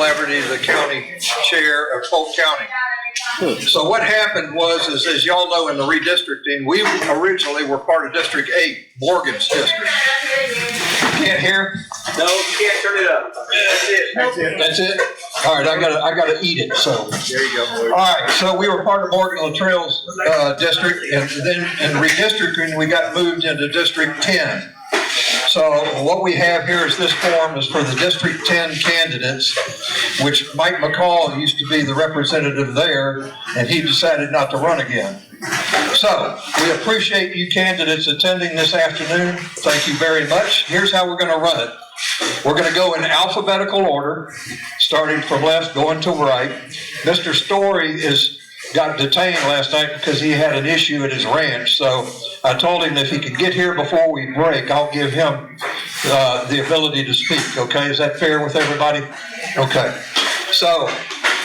Celebrity, the county chair of Polk County. So what happened was, as y'all know, in the redistricting, we originally were part of District 8, Morgan's district. Can't hear? No, you can't turn it up. That's it. That's it. That's it? All right, I gotta eat it. So there you go. All right, so we were part of Morgan Luttrell's district, and then in redistricting we got moved into District 10. So what we have here is this form is for the District 10 candidates, which Mike McCaul used to be the representative there, and he decided not to run again. So we appreciate you candidates attending this afternoon. Thank you very much. Here's how we're going to run it. We're going to go in alphabetical order, starting from left, going to right. Mr. Story got detained last night because he had an issue at his ranch. So I told him if he could get here before we break, I'll give him the ability to speak. Okay, is that fair with everybody? Okay. So,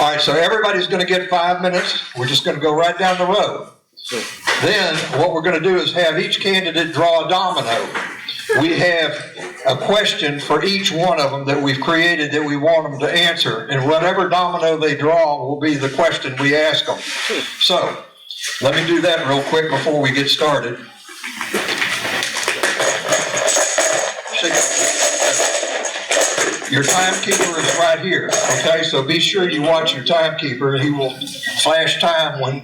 all right, so everybody's going to get 5 minutes. We're just going to go right down the road. Then what we're going to do is have each candidate draw a domino. We have a question for each one of them that we've created that we want them to answer, and whatever domino they draw will be the question we ask them. So let me do that real quick before we get started. Your timekeeper is right here, okay? So be sure you watch your timekeeper. He will flash time when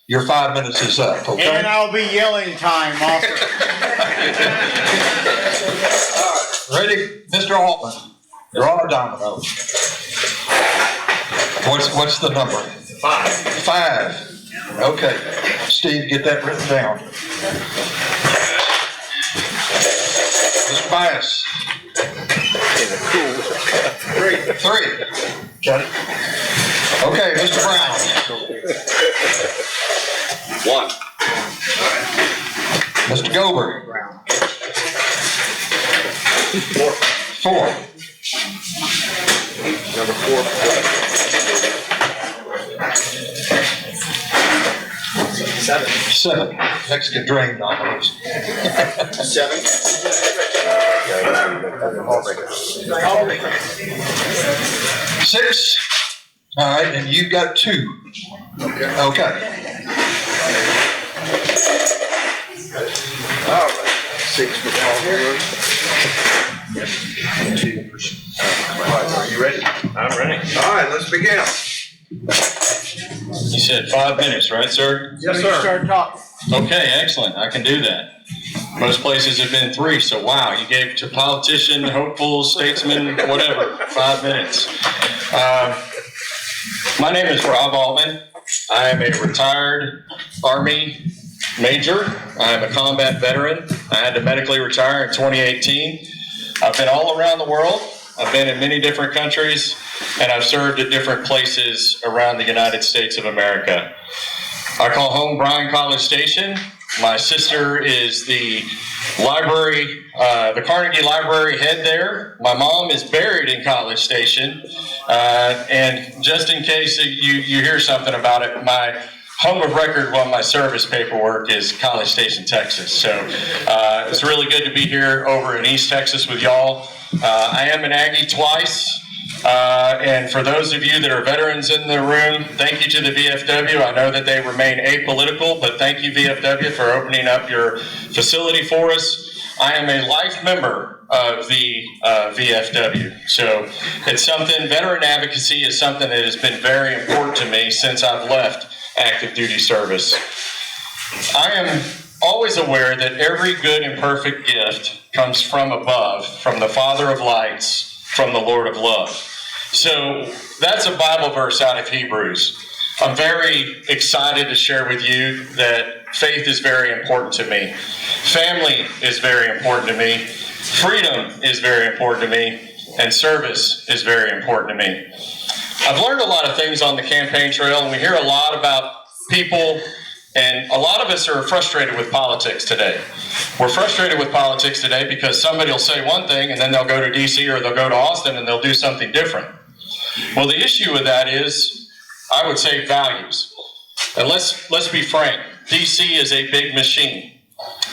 your 5 minutes is up, okay? And I'll be yelling time also. Ready? Mr. Alman, draw a domino. What's the number? 5. 5. Okay. Steve, get that written down. Mr. Bias. 3. Got it? Okay, Mr. Brown. 1. Mr. Gober. 4. Number 4. 7. Mexican drain dominoes. 7. 6. All right, and you got 2. Okay. All right. 6 for Paul. 2 for. Are you ready? I'm ready. All right, let's begin. You said 5 minutes, right, sir? Yes, You sir. start talking. Okay, excellent. I can do that. Most places have been 3, so wow, you gave to politician, hopeful, statesman, whatever, 5 minutes. My name is Rob Alman. I am a retired Army major. I am a combat veteran. I had to medically retire in 2018. I've been all around the world. I've been in many different countries, and I've served at different places around the United States of America. I call home Bryan-College Station. My sister is the library, the Carnegie Library head there. My mom is buried in College Station. And just in case you hear something about it, my home of record on my service paperwork is College Station, Texas. So it's really good to be here over in East Texas with y'all. I am an Aggie twice. And for those of you that are veterans in the room, thank you to the VFW. I know that they remain apolitical, but thank you, VFW, for opening up your facility for us. I am a life member of the VFW. So it's something, veteran advocacy is something that has been very important to me since I've left active duty service. I am always aware that every good and perfect gift comes from above, from the Father of lights, from the Lord of love. So that's a Bible verse out of Hebrews. I'm very excited to share with you that faith is very important to me. Family is very important to me. Freedom is very important to me. And service is very important to me. I've learned a lot of things on the campaign trail, and we hear a lot about people, and a lot of us are frustrated with politics today. We're frustrated with politics today because somebody will say one thing and then they'll go to DC or they'll go to Austin and they'll do something different. Well, the issue with that is, I would say, values. And let's be frank, DC is a big machine.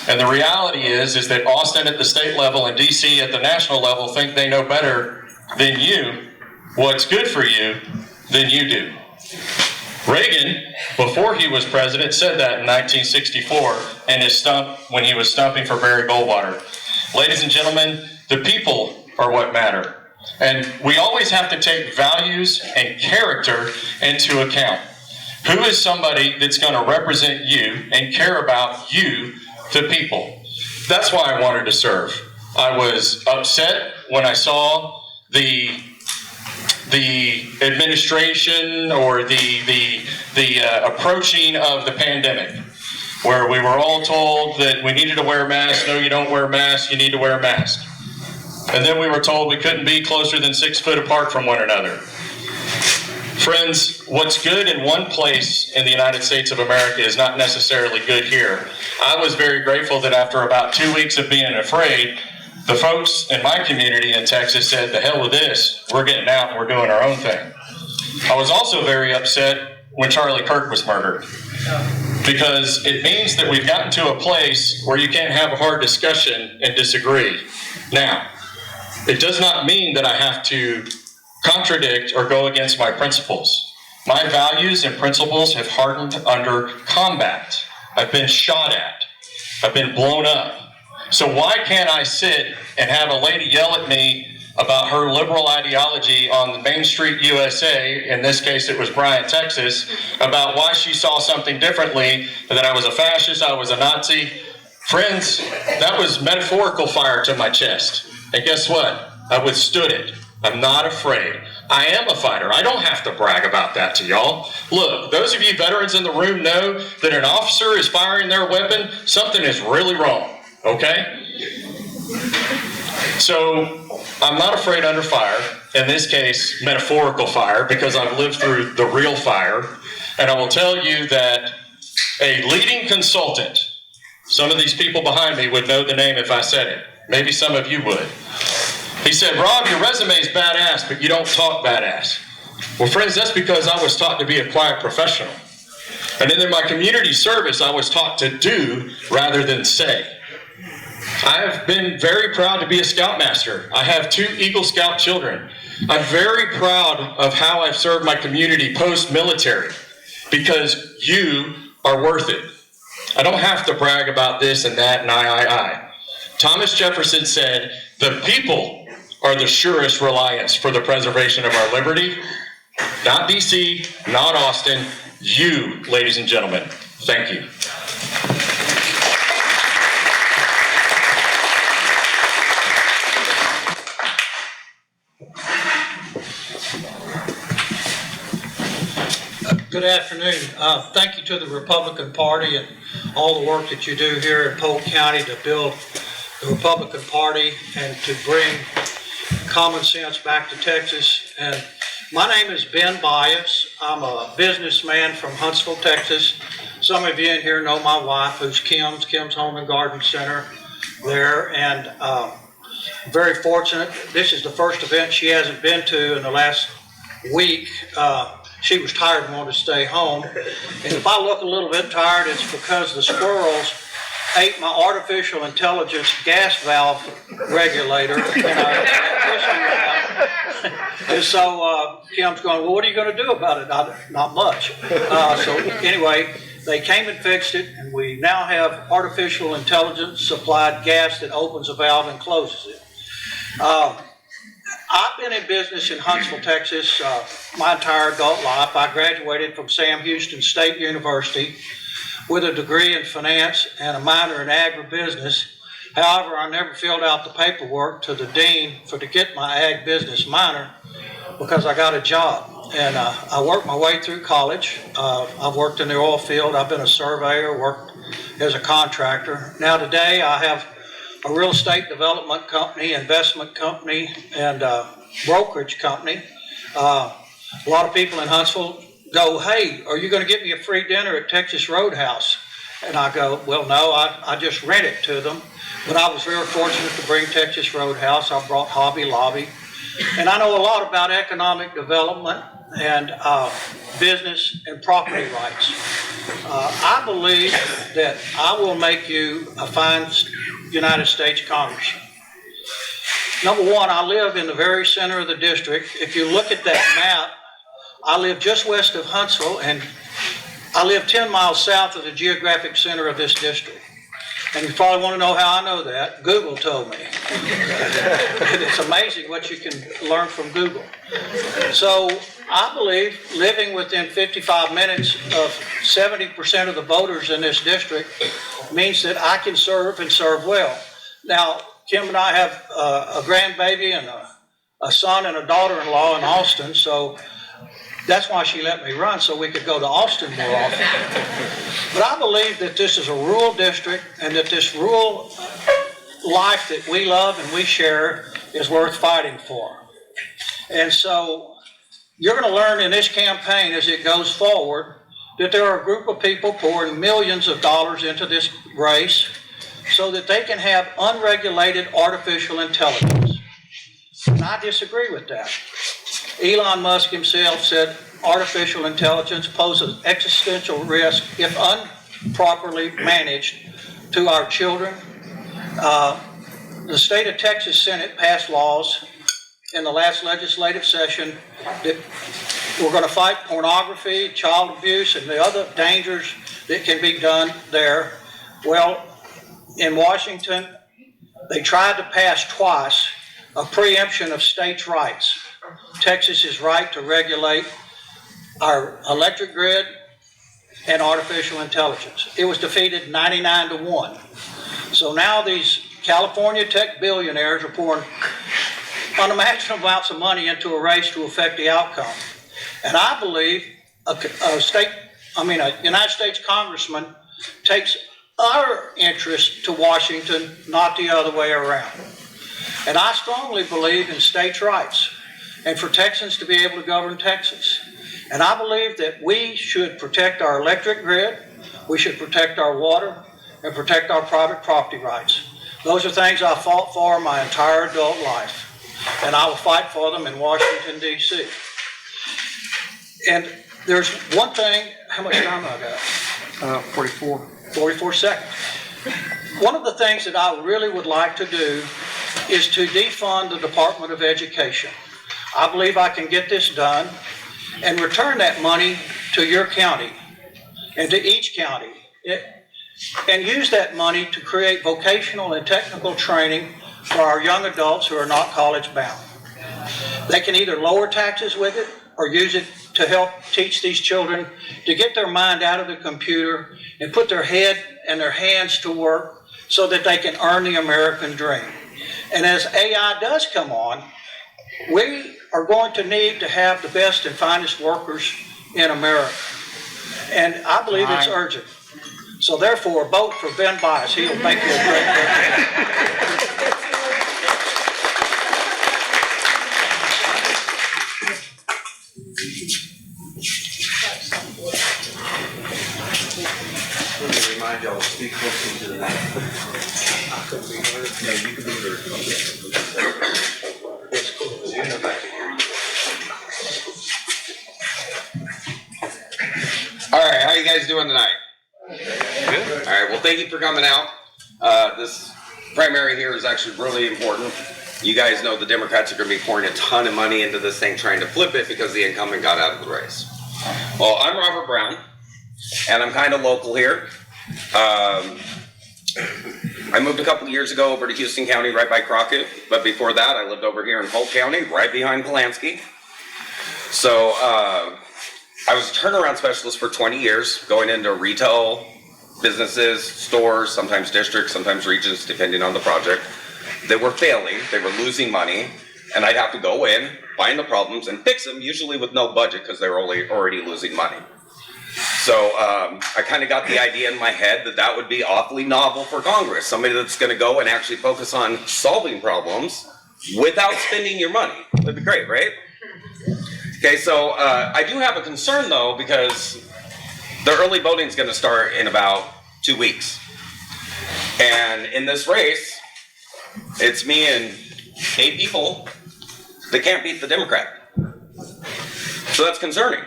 And the reality is that Austin at the state level and DC at the national level think they know better than you what's good for you than you do. Reagan, before he was president, said that in 1964 in his stump when he was stumping for Barry Goldwater. Ladies and gentlemen, the people are what matter. And we always have to take values and character into account. Who is somebody that's going to represent you and care about you, the people? That's why I wanted to serve. I was upset when I saw the administration or the approaching of the pandemic, where we were all told that we needed to wear a mask. No, you don't wear a mask. You need to wear a mask. And then we were told we couldn't be closer than 6 foot apart from one another. Friends, what's good in one place in the United States of America is not necessarily good here. I was very grateful that after about 2 weeks of being afraid, the folks in my community in Texas said, the hell with this, we're getting out and we're doing our own thing. I was also very upset when Charlie Kirk was murdered, because it means that we've gotten to a place where you can't have a hard discussion and disagree. Now, it does not mean that I have to contradict or go against my principles. My values and principles have hardened under combat. I've been shot at. I've been blown up. So why can't I sit and have a lady yell at me about her liberal ideology on the Main Street USA, in this case it was Bryan, Texas, about why she saw something differently, that I was a fascist, I was a Nazi? Friends, that was metaphorical fire to my chest. And guess what? I withstood it. I'm not afraid. I am a fighter. I don't have to brag about that to y'all. Look, those of you veterans in the room know that an officer is firing their weapon, something is really wrong, okay? So I'm not afraid under fire, in this case, metaphorical fire, because I've lived through the real fire. And I will tell you that a leading consultant, some of these people behind me would know the name if I said it. Maybe some of you would. He said, Rob, your resume is badass, but you don't talk badass. Well, friends, that's because I was taught to be a quiet professional. And then in my community service, I was taught to do rather than say. I've been very proud to be a Scoutmaster. I have 2 Eagle Scout children. I'm very proud of how I've served my community post-military, because you are worth it. I don't have to brag about this and that and I. Thomas Jefferson said, the people are the surest reliance for the preservation of our liberty. Not DC, not Austin, you, ladies and gentlemen. Thank you. Good afternoon. Thank you to the Republican Party and all the work that you do here in Polk County to build the Republican Party and to bring common sense back to Texas. And my name is Ben Bias. I'm a businessman from Huntsville, Texas. Some of you in here know my wife, who's Kim's Home and Garden Center there. And very fortunate. This is the first event she hasn't been to in the last week. She was tired and wanted to stay home. And if I look a little bit tired, it's because the squirrels ate my artificial intelligence gas valve regulator. And so Kim's going, well, what are you going to do about it? Not much. So anyway, they came and fixed it, and we now have artificial intelligence supplied gas that opens a valve and closes it. I've been in business in Huntsville, Texas my entire adult life. I graduated from Sam Houston State University with a degree in finance and a minor in agribusiness. However, I never filled out the paperwork to the dean to get my ag business minor because I got a job. And I worked my way through college. I've worked in the oil field. I've been a surveyor, worked as a contractor. Now today I have a real estate development company, investment company, and brokerage company. A lot of people in Huntsville go, hey, are you going to get me a free dinner at Texas Roadhouse? And I go, well, no, I just rent it to them. But I was very fortunate to bring Texas Roadhouse. I brought Hobby Lobby. And I know a lot about economic development and business and property rights. I believe that I will make you a fine United States Congressman. Number one, I live in the very center of the district. If you look at that map, I live just west of Huntsville, and I live 10 miles south of the geographic center of this district. And you probably want to know how I know that. Google told me. It's amazing what you can learn from Google. So I believe living within 55 minutes of 70% of the voters in this district means that I can serve and serve well. Now, Kim and I have a grandbaby and a son and a daughter-in-law in Austin, so that's why she let me run, so we could go to Austin more often. But I believe that this is a rural district and that this rural life that we love and we share is worth fighting for. And so you're going to learn in this campaign as it goes forward that there are a group of people pouring millions of dollars into this race so that they can have unregulated artificial intelligence. And I disagree with that. Elon Musk himself said artificial intelligence poses existential risk if improperly managed to our children. The state of Texas Senate passed laws in the last legislative session that we're going to fight pornography, child abuse, and the other dangers that can be done there. Well, in Washington, they tried to pass twice a preemption of states' rights. Texas's right to regulate our electric grid and artificial intelligence. It was defeated 99-1. So now these California tech billionaires are pouring unimaginable amounts of money into a race to affect the outcome. And I believe a United States congressman takes our interest to Washington, not the other way around. And I strongly believe in states' rights and for Texans to be able to govern Texas. And I believe that we should protect our electric grid, we should protect our water, and protect our private property rights. Those are things I fought for my entire adult life, and I will fight for them in Washington, D.C. And there's one thing, how much time I got? 44 seconds. One of the things that I really would like to do is to defund the Department of Education. I believe I can get this done and return that money to your county and to each county and use that money to create vocational and technical training for our young adults who are not college bound. They can either lower taxes with it or use it to help teach these children to get their mind out of the computer and put their head and their hands to work so that they can earn the American dream. And as AI does come on, we are going to need to have the best and finest workers in America. And I believe it's urgent. So therefore, vote for Ben Bias. He'll make you a great representative. Let me remind y'all, speak closely to the mic. I couldn't be heard. No, you can be heard. It's cool. You're in the back of here. All right, how you guys doing tonight? Good. All right, well, thank you for coming out. This primary here is actually really important. You guys know the Democrats are going to be pouring a ton of money into this thing trying to flip it because the incumbent got out of the race. Well, I'm Robert Brown, and I'm kind of local here. I moved a couple of years ago over to Houston County right by Crockett, but before that I lived over here in Polk County right behind Pulaski. So I was a turnaround specialist for 20 years, going into retail businesses, stores, sometimes districts, sometimes regions, depending on the project. They were failing, they were losing money, and I'd have to go in, find the problems, and fix them, usually with no budget because they were already losing money. So I kind of got the idea in my head that that would be awfully novel for Congress, somebody that's going to go and actually focus on solving problems without spending your money. That'd be great, right? Okay, so I do have a concern though, because the early voting is going to start in about 2 weeks. And in this race, it's me and 8 people that can't beat the Democrat. So that's concerning.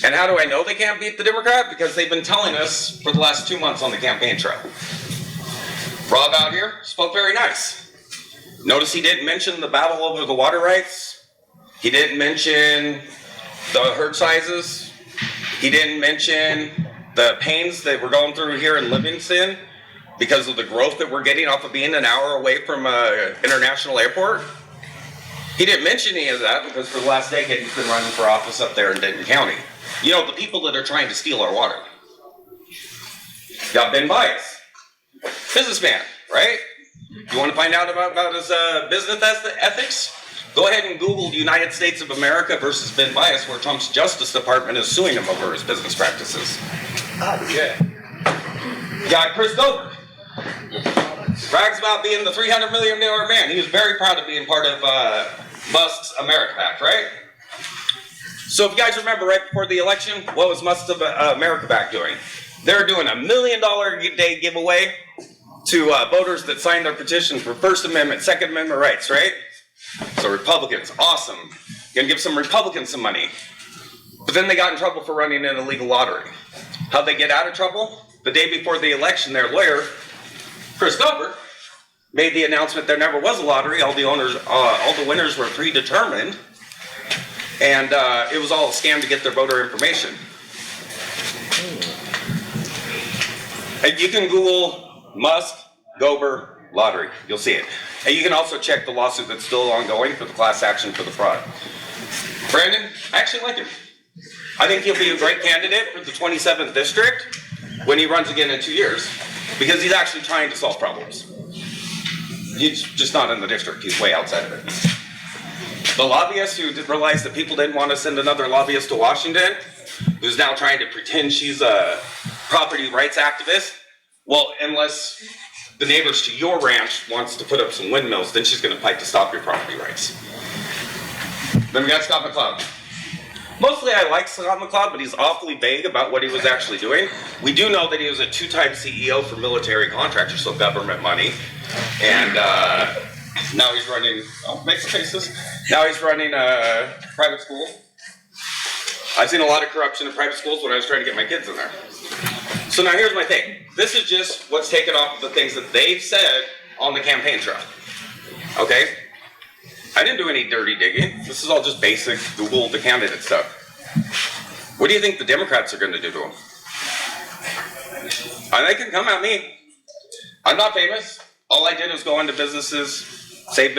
And how do I know they can't beat the Democrat? Because they've been telling us for the last 2 months on the campaign trail. Rob out here spoke very nice. Notice he didn't mention the battle over the water rights. He didn't mention the herd sizes. He didn't mention the pains that we're going through here in Livingston because of the growth that we're getting off of being an hour away from an international airport. He didn't mention any of that because for the last decade he's been running for office up there in Denton County. You know, the people that are trying to steal our water. Got Ben Bias, businessman, right? You want to find out about his business ethics? Go ahead and Google the United States of America versus Ben Bias, where Trump's Justice Department is suing him over his business practices. Yeah. You got Chris Gober. Brags about being the $300 million man. He was very proud of being part of Musk's America Pact, right? So if you guys remember right before the election, what was Musk's America Pact doing? They're doing $1 million a day giveaway to voters that signed their petition for First Amendment, Second Amendment rights, right? So Republicans, awesome. Gonna give some Republicans some money. But then they got in trouble for running an illegal lottery. How'd they get out of trouble? The day before the election, their lawyer, Chris Gober, made the announcement there never was a lottery. All the winners were predetermined. And it was all a scam to get their voter information. And you can Google Musk, Gober, lottery. You'll see it. And you can also check the lawsuit that's still ongoing for the class action for the fraud. Brandon, I actually like him. I think he'll be a great candidate for the 27th district when he runs again in 2 years, because he's actually trying to solve problems. He's just not in the district. He's way outside of it. The lobbyist who realized that people didn't want to send another lobbyist to Washington, who's now trying to pretend she's a property rights activist. Well, unless the neighbors to your ranch wants to put up some windmills, then she's going to fight to stop your property rights. Then we got Scott McLoud. Mostly I like Scott McLoud, but he's awfully vague about what he was actually doing. We do know that he was a 2-time CEO for military contractors, so government money. And now he's running, make some faces. Now he's running a private school. I've seen a lot of corruption in private schools when I was trying to get my kids in there. So now here's my thing. This is just what's taken off of the things that they've said on the campaign trail. Okay? I didn't do any dirty digging. This is all just basic Google the candidate stuff. What do you think the Democrats are going to do to them? And they can come at me. I'm not famous. All I did was go into businesses, save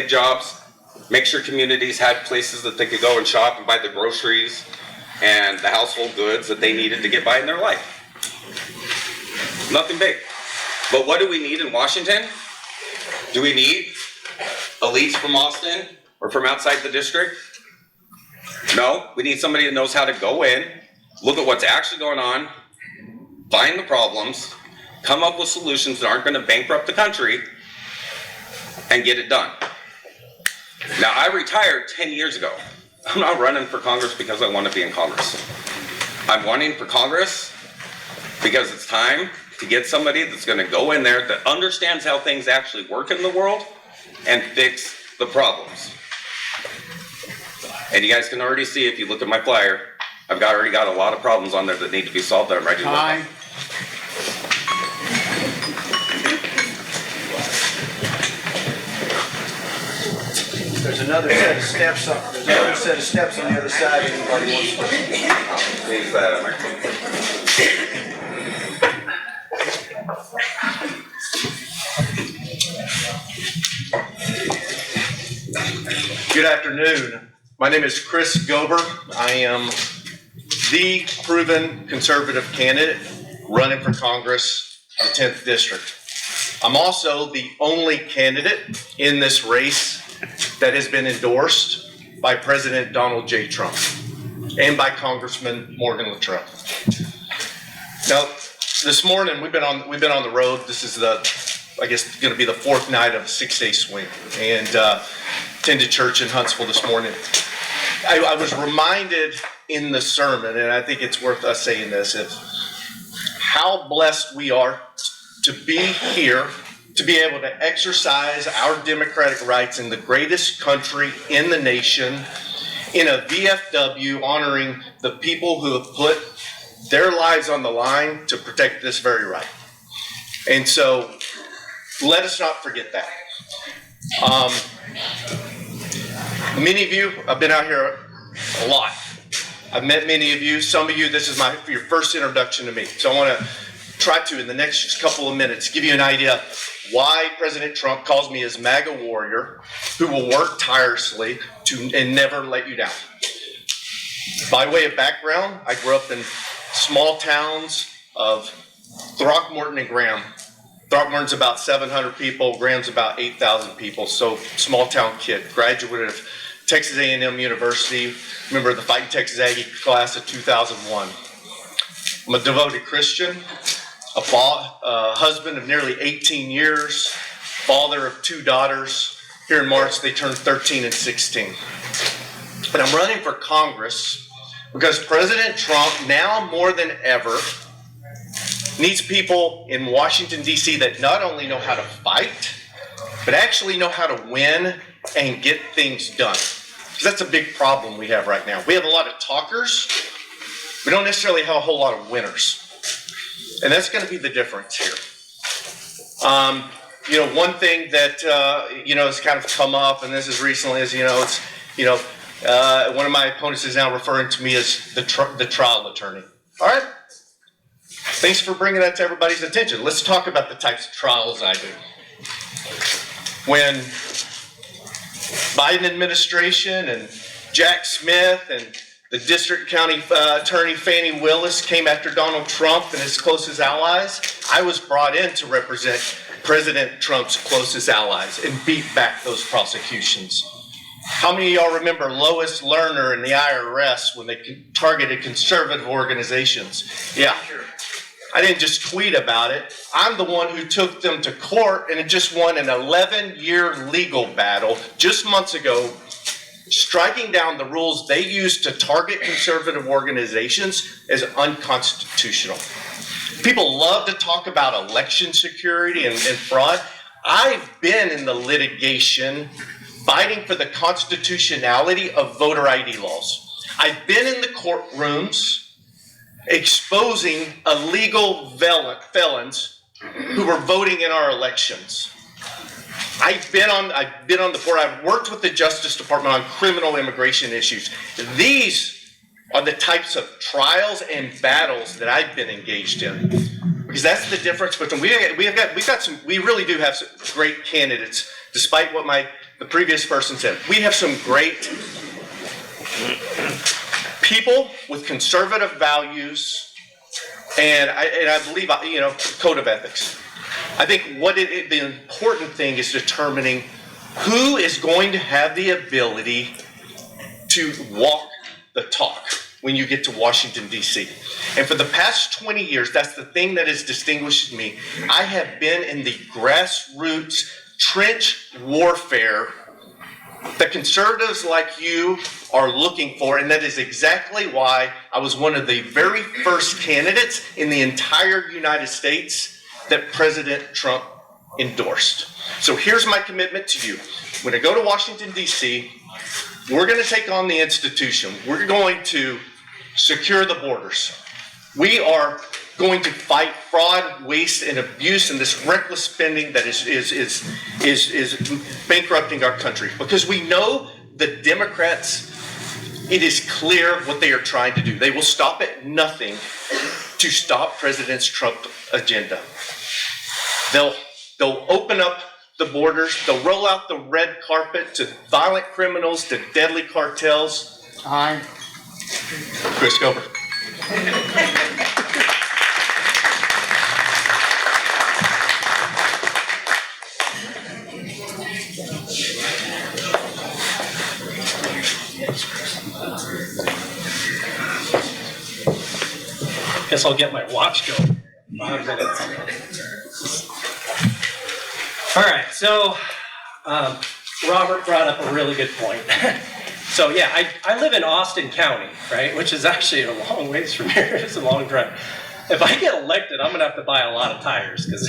jobs, make sure communities had places that they could go and shop and buy the groceries and the household goods that they needed to get by in their life. Nothing big. But what do we need in Washington? Do we need elites from Austin or from outside the district? No, we need somebody that knows how to go in, look at what's actually going on, find the problems, come up with solutions that aren't going to bankrupt the country, and get it done. Now, I retired 10 years ago. I'm not running for Congress because I want to be in Congress. I'm running for Congress because it's time to get somebody that's going to go in there that understands how things actually work in the world and fix the problems. And you guys can already see, if you look at my flyer, I've already got a lot of problems on there that need to be solved that I'm ready to work on. There's another set of steps on the other side if anybody wants to. Leave that microphone. Good afternoon. My name is Chris Gober. I am the proven conservative candidate running for Congress, the 10th District. I'm also the only candidate in this race that has been endorsed by President Donald J. Trump and by Congressman Morgan Luttrell. Now, this morning we've been on the road. This is going to be the 4th night of a 6-day swing, and attended church in Huntsville this morning. I was reminded in the sermon, and I think it's worth us saying this, of how blessed we are to be here, to be able to exercise our democratic rights in the greatest country in the nation, in a VFW, honoring the people who have put their lives on the line to protect this very right. And so let us not forget that. Many of you, I've been out here a lot. I've met many of you. Some of you, this is your first introduction to me. So I want to try to, in the next couple of minutes, give you an idea why President Trump calls me his MAGA warrior, who will work tirelessly and never let you down. By way of background, I grew up in small towns of Throckmorton and Graham. Throckmorton's about 700 people, Graham's about 8,000 people, so small town kid, graduate of Texas A&M University, member of the Fighting Texas Aggie class of 2001. I'm a devoted Christian, a husband of nearly 18 years, father of 2 daughters. Here in March, they turned 13 and 16. And I'm running for Congress because President Trump, now more than ever, needs people in Washington, D.C. that not only know how to fight, but actually know how to win and get things done. Because that's a big problem we have right now. We have a lot of talkers. We don't necessarily have a whole lot of winners. And that's going to be the difference here. One thing that, has kind of come up, and this is recently, is, one of my opponents is now referring to me as the trial attorney. All right? Thanks for bringing that to everybody's attention. Let's talk about the types of trials I do. When Biden administration and Jack Smith and the district county attorney Fannie Willis came after Donald Trump and his closest allies, I was brought in to represent President Trump's closest allies and beat back those prosecutions. How many of y'all remember Lois Lerner and the IRS when they targeted conservative organizations? Yeah. I didn't just tweet about it. I'm the one who took them to court, and it just won an 11-year legal battle just months ago, striking down the rules they used to target conservative organizations as unconstitutional. People love to talk about election security and fraud. I've been in the litigation fighting for the constitutionality of voter ID laws. I've been in the courtrooms exposing illegal felons who were voting in our elections. I've been on the board. I've worked with the Justice Department on criminal immigration issues. These are the types of trials and battles that I've been engaged in. Because that's the difference between we really do have some great candidates, despite what the previous person said. We have some great people with conservative values, and I believe, code of ethics. I think the important thing is determining who is going to have the ability to walk the talk when you get to Washington, D.C. And for the past 20 years, that's the thing that has distinguished me. I have been in the grassroots trench warfare that conservatives like you are looking for, and that is exactly why I was one of the very first candidates in the entire United States that President Trump endorsed. So here's my commitment to you. When I go to Washington, D.C., we're going to take on the institution. We're going to secure the borders. We are going to fight fraud, waste, and abuse, and this reckless spending that is bankrupting our country. Because we know the Democrats, it is clear what they are trying to do. They will stop at nothing to stop President Trump's agenda. They'll open up the borders. They'll roll out the red carpet to violent criminals, to deadly cartels. Aye. Chris Gober. Guess I'll get my watch going. 5 minutes. All right, so Robert brought up a really good point. So yeah, I live in Austin County, right, which is actually a long ways from here. It's a long drive. If I get elected, I'm gonna have to buy a lot of tires because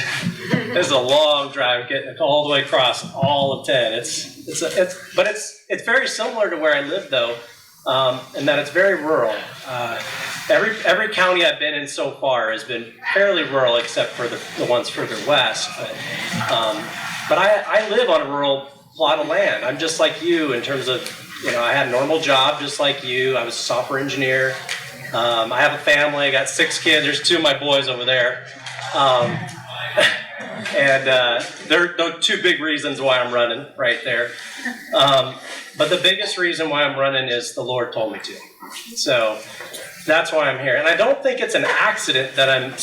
it's a long drive getting all the way across all of 10. It's very similar to where I live though, in that it's very rural. Every county I've been in so far has been fairly rural, except for the ones further west. But I live on a rural plot of land. I'm just like you in terms of, I had a normal job just like you. I was a software engineer. I have a family. I got 6 kids. There's 2 of my boys over there. And there are 2 big reasons why I'm running right there. But the biggest reason why I'm running is the Lord told me to. So that's why I'm here. And I don't think it's an accident that I'm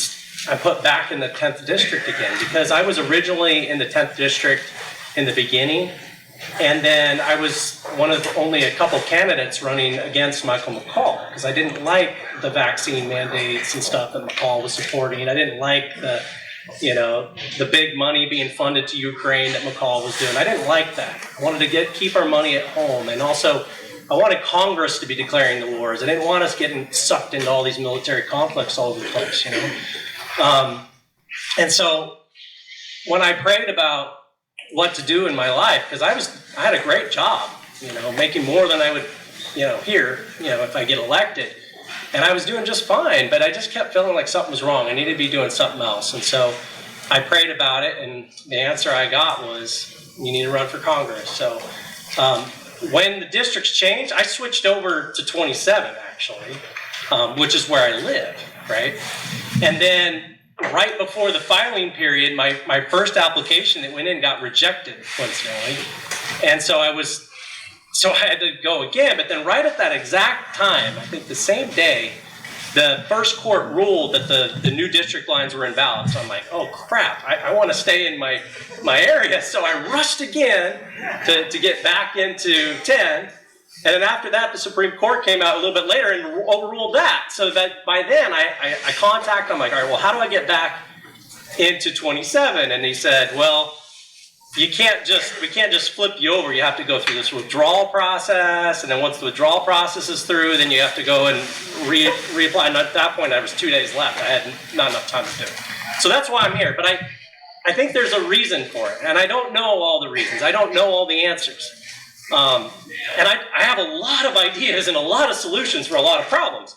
put back in the 10th district again, because I was originally in the 10th district in the beginning, and then I was one of only a couple candidates running against Michael McCaul, because I didn't like the vaccine mandates and stuff that McCaul was supporting. I didn't like the big money being funded to Ukraine that McCaul was doing. I didn't like that. I wanted to keep our money at home, and also I wanted Congress to be declaring the wars. I didn't want us getting sucked into all these military conflicts all over the place, And so when I prayed about what to do in my life, because I had a great job, making more than I would, here, if I get elected. And I was doing just fine, but I just kept feeling like something was wrong. I needed to be doing something else. And so I prayed about it, and the answer I got was, you need to run for Congress. So when the districts changed, I switched over to 27, actually, which is where I live, right? And then right before the filing period, my first application that went in got rejected, coincidentally. And so I had to go again, but then right at that exact time, I think the same day, the first court ruled that the new district lines were invalid. So I'm like, oh crap, I want to stay in my area. So I rushed again to get back into 10. And then after that, the Supreme Court came out a little bit later and overruled that. So that by then I contacted them, like, all right, well, how do I get back into 27? And he said, well, we can't just flip you over. You have to go through this withdrawal process. And then once the withdrawal process is through, then you have to go and reapply. And at that point, I was 2 days left. I had not enough time to do it. So that's why I'm here. But I think there's a reason for it. And I don't know all the reasons. I don't know all the answers. And I have a lot of ideas and a lot of solutions for a lot of problems.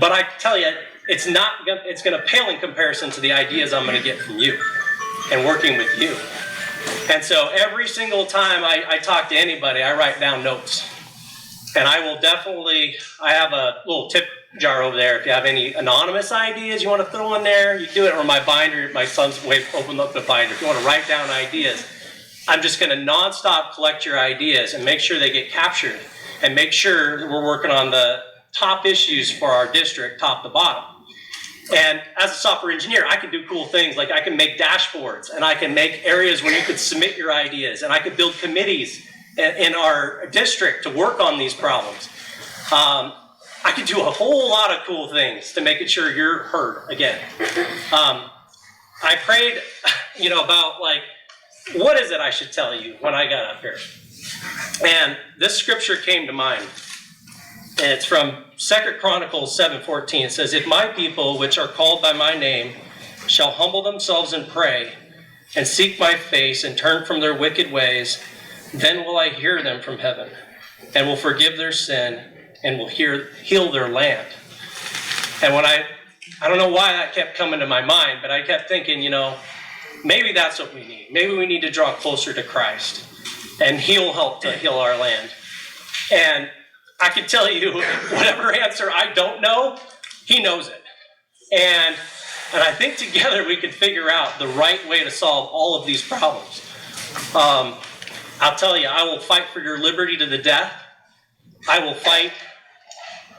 But I tell you, it's going to pale in comparison to the ideas I'm going to get from you and working with you. And so every single time I talk to anybody, I write down notes. And I have a little tip jar over there. If you have any anonymous ideas you want to throw in there, you can do it. Or my binder, my son's opened up the binder. If you want to write down ideas, I'm just going to nonstop collect your ideas and make sure they get captured and make sure that we're working on the top issues for our district, top to bottom. And as a software engineer, I can do cool things, like I can make dashboards and I can make areas where you could submit your ideas, and I could build committees in our district to work on these problems. I could do a whole lot of cool things to make sure you're heard again. I prayed, about what is it I should tell you when I got up here? And this scripture came to mind. And it's from 2 Chronicles 7:14. It says, if my people, which are called by my name, shall humble themselves and pray, and seek my face, and turn from their wicked ways, then will I hear them from heaven, and will forgive their sin, and will heal their land. And when I don't know why that kept coming to my mind, but I kept thinking, maybe that's what we need. Maybe we need to draw closer to Christ, and He'll help to heal our land. And I can tell you, whatever answer I don't know, He knows it. And I think together we can figure out the right way to solve all of these problems. I'll tell you, I will fight for your liberty to the death. I will fight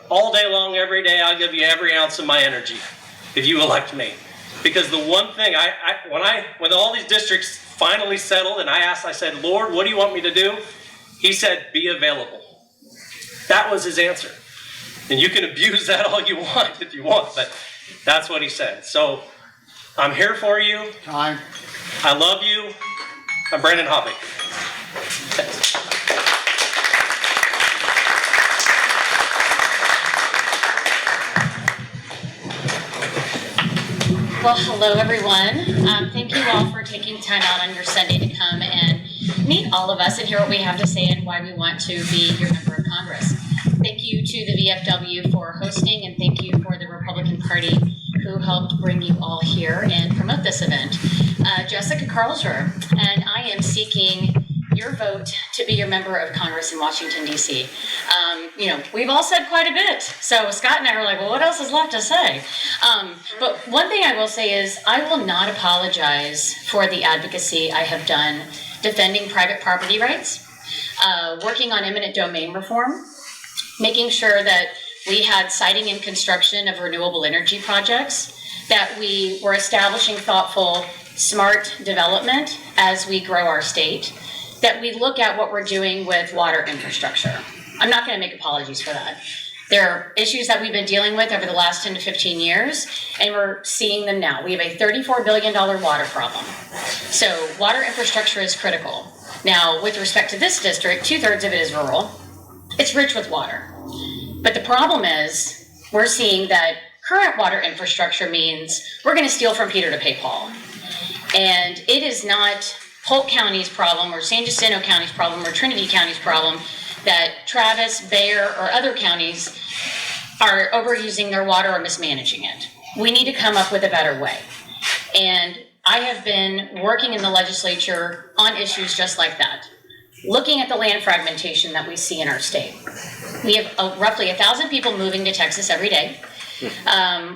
all day long, every day. I'll give you every ounce of my energy if you elect me. Because the one thing, when all these districts finally settled and I said, Lord, what do you want me to do? He said, be available. That was His answer. And you can abuse that all you want if you want, but that's what He said. So I'm here for you. Time. I love you. I'm Brandon Hoppy. Well, hello everyone. Thank you all for taking time out on your Sunday to come and meet all of us and hear what we have to say and why we want to be your member of Congress. Thank you to the VFW for hosting, and thank you for the Republican Party who helped bring you all here and promote this event. Jessica Carlsher, and I am seeking your vote to be your member of Congress in Washington, D.C. We've all said quite a bit. So Scott and I were like, well, what else is left to say? But one thing I will say is I will not apologize for the advocacy I have done defending private property rights, working on eminent domain reform, making sure that we had siting and construction of renewable energy projects, that we were establishing thoughtful, smart development as we grow our state, that we look at what we're doing with water infrastructure. I'm not going to make apologies for that. There are issues that we've been dealing with over the last 10 to 15 years, and we're seeing them now. We have a $34 billion water problem. So water infrastructure is critical. Now, with respect to this district, 2/3 of it is rural. It's rich with water. But the problem is we're seeing that current water infrastructure means we're going to steal from Peter to pay Paul. And it is not Polk County's problem or San Jacinto County's problem or Trinity County's problem that Travis, Bayer, or other counties are overusing their water or mismanaging it. We need to come up with a better way. And I have been working in the legislature on issues just like that, looking at the land fragmentation that we see in our state. We have roughly 1,000 people moving to Texas every day.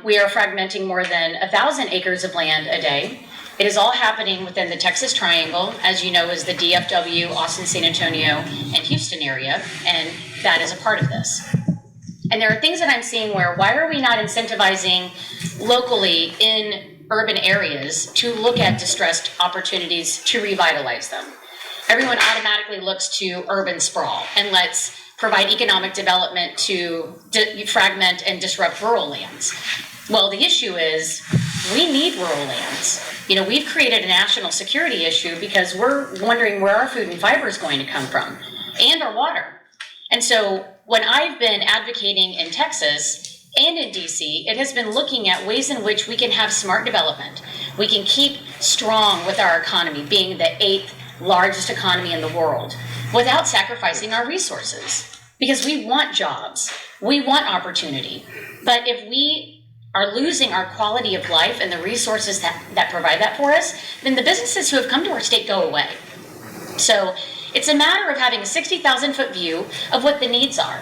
We are fragmenting more than 1,000 acres of land a day. It is all happening within the Texas Triangle, as you know, is the DFW, Austin, San Antonio, and Houston area, and that is a part of this. And there are things that I'm seeing where, why are we not incentivizing locally in urban areas to look at distressed opportunities to revitalize them? Everyone automatically looks to urban sprawl, and let's provide economic development to fragment and disrupt rural lands. Well, the issue is we need rural lands. We've created a national security issue because we're wondering where our food and fiber is going to come from, and our water. And so when I've been advocating in Texas and in DC, it has been looking at ways in which we can have smart development. We can keep strong with our economy, being the 8th largest economy in the world, without sacrificing our resources. Because we want jobs, we want opportunity. But if we are losing our quality of life and the resources that provide that for us, then the businesses who have come to our state go away. So it's a matter of having a 60,000-foot view of what the needs are.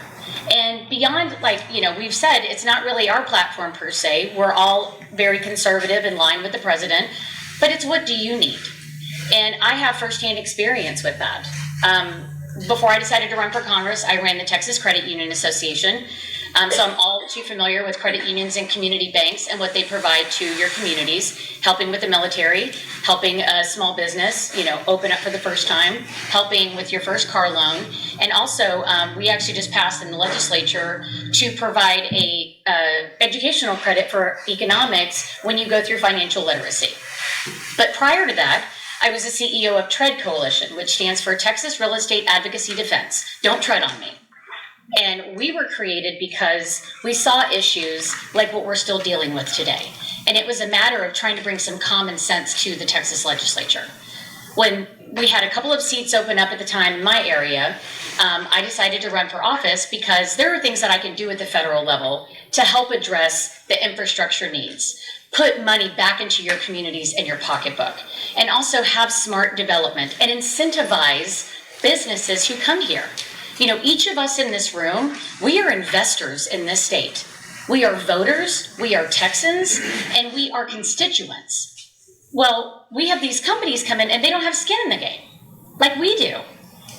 And beyond, we've said, it's not really our platform per se. We're all very conservative in line with the president, but it's what do you need? And I have firsthand experience with that. Before I decided to run for Congress, I ran the Texas Credit Union Association. So I'm all too familiar with credit unions and community banks and what they provide to your communities, helping with the military, helping a small business, open up for the first time, helping with your first car loan. And also, we actually just passed in the legislature to provide a educational credit for economics when you go through financial literacy. But prior to that, I was the CEO of TREAD Coalition, which stands for Texas Real Estate Advocacy Defense. Don't tread on me. And we were created because we saw issues like what we're still dealing with today. And it was a matter of trying to bring some common sense to the Texas legislature. When we had a couple of seats open up at the time in my area, I decided to run for office because there are things that I can do at the federal level to help address the infrastructure needs. Put money back into your communities and your pocketbook, and also have smart development and incentivize businesses who come here. Each of us in this room, we are investors in this state. We are voters, we are Texans, and we are constituents. Well, we have these companies come in and they don't have skin in the game, like we do.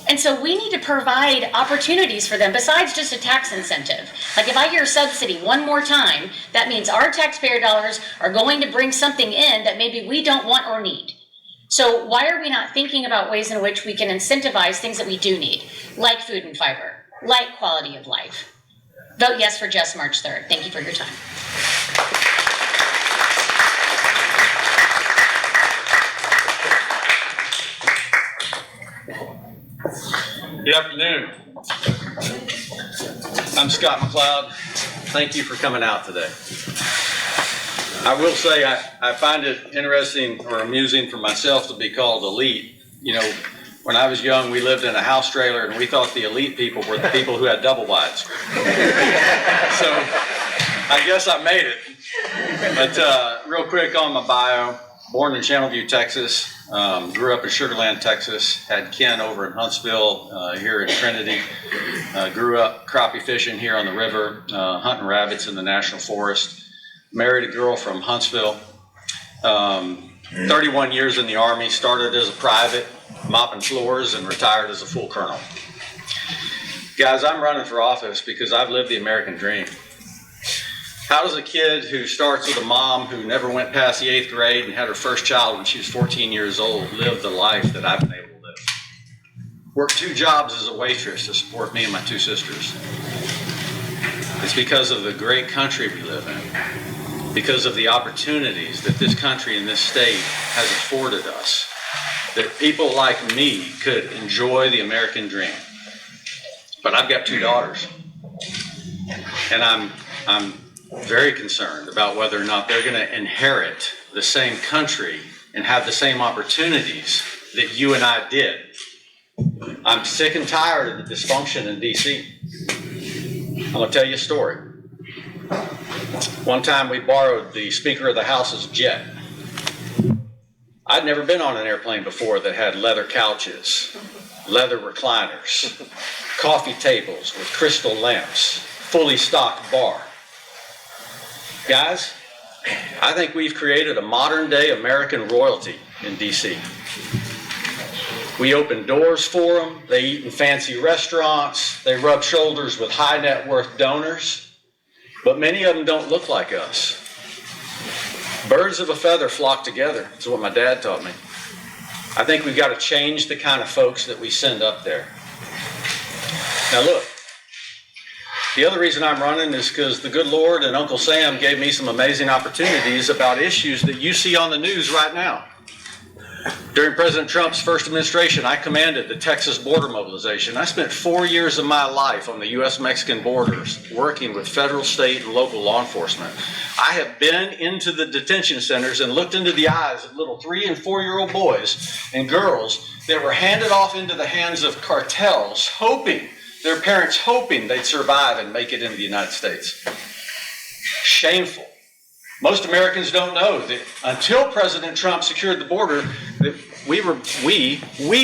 And so we need to provide opportunities for them besides just a tax incentive. Like if I hear subsidy one more time, that means our taxpayer dollars are going to bring something in that maybe we don't want or need. So why are we not thinking about ways in which we can incentivize things that we do need, like food and fiber, like quality of life? Vote yes for Just March 3rd. Thank you for your time. Good afternoon. I'm Scott McLoud. Thank you for coming out today. I will say I find it interesting or amusing for myself to be called elite. When I was young, we lived in a house trailer and we thought the elite people were the people who had double wides. So I guess I made it. But real quick on my bio, born in Channelview, Texas. Grew up in Sugar Land, Texas. Had kin over in Huntsville, here in Trinity. Grew up crappie fishing here on the river, hunting rabbits in the National Forest. Married a girl from Huntsville. 31 years in the Army. Started as a private, mopping floors, and retired as a full colonel. Guys, I'm running for office because I've lived the American dream. How does a kid who starts with a mom who never went past the 8th grade and had her first child when she was 14 years old live the life that I've been able to live? Worked 2 jobs as a waitress to support me and my 2 sisters. It's because of the great country we live in, because of the opportunities that this country and this state has afforded us, that people like me could enjoy the American dream. But I've got 2 daughters, and I'm very concerned about whether or not they're going to inherit the same country and have the same opportunities that you and I did. I'm sick and tired of the dysfunction in DC. I'm going to tell you a story. One time we borrowed the Speaker of the House's jet. I'd never been on an airplane before that had leather couches, leather recliners, coffee tables with crystal lamps, fully stocked bar. Guys, I think we've created a modern day American royalty in DC. We open doors for them, they eat in fancy restaurants, they rub shoulders with high net worth donors, but many of them don't look like us. Birds of a feather flock together, that's what my dad taught me. I think we've got to change the kind of folks that we send up there. Now look, the other reason I'm running is because the good Lord and Uncle Sam gave me some amazing opportunities about issues that you see on the news right now. During President Trump's first administration, I commanded the Texas border mobilization. I spent 4 years of my life on the U.S.-Mexican borders working with federal, state, and local law enforcement. I have been into the detention centers and looked into the eyes of little 3- and 4-year-old boys and girls that were handed off into the hands of cartels, their parents hoping they'd survive and make it into the United States. Shameful. Most Americans don't know that until President Trump secured the border, that we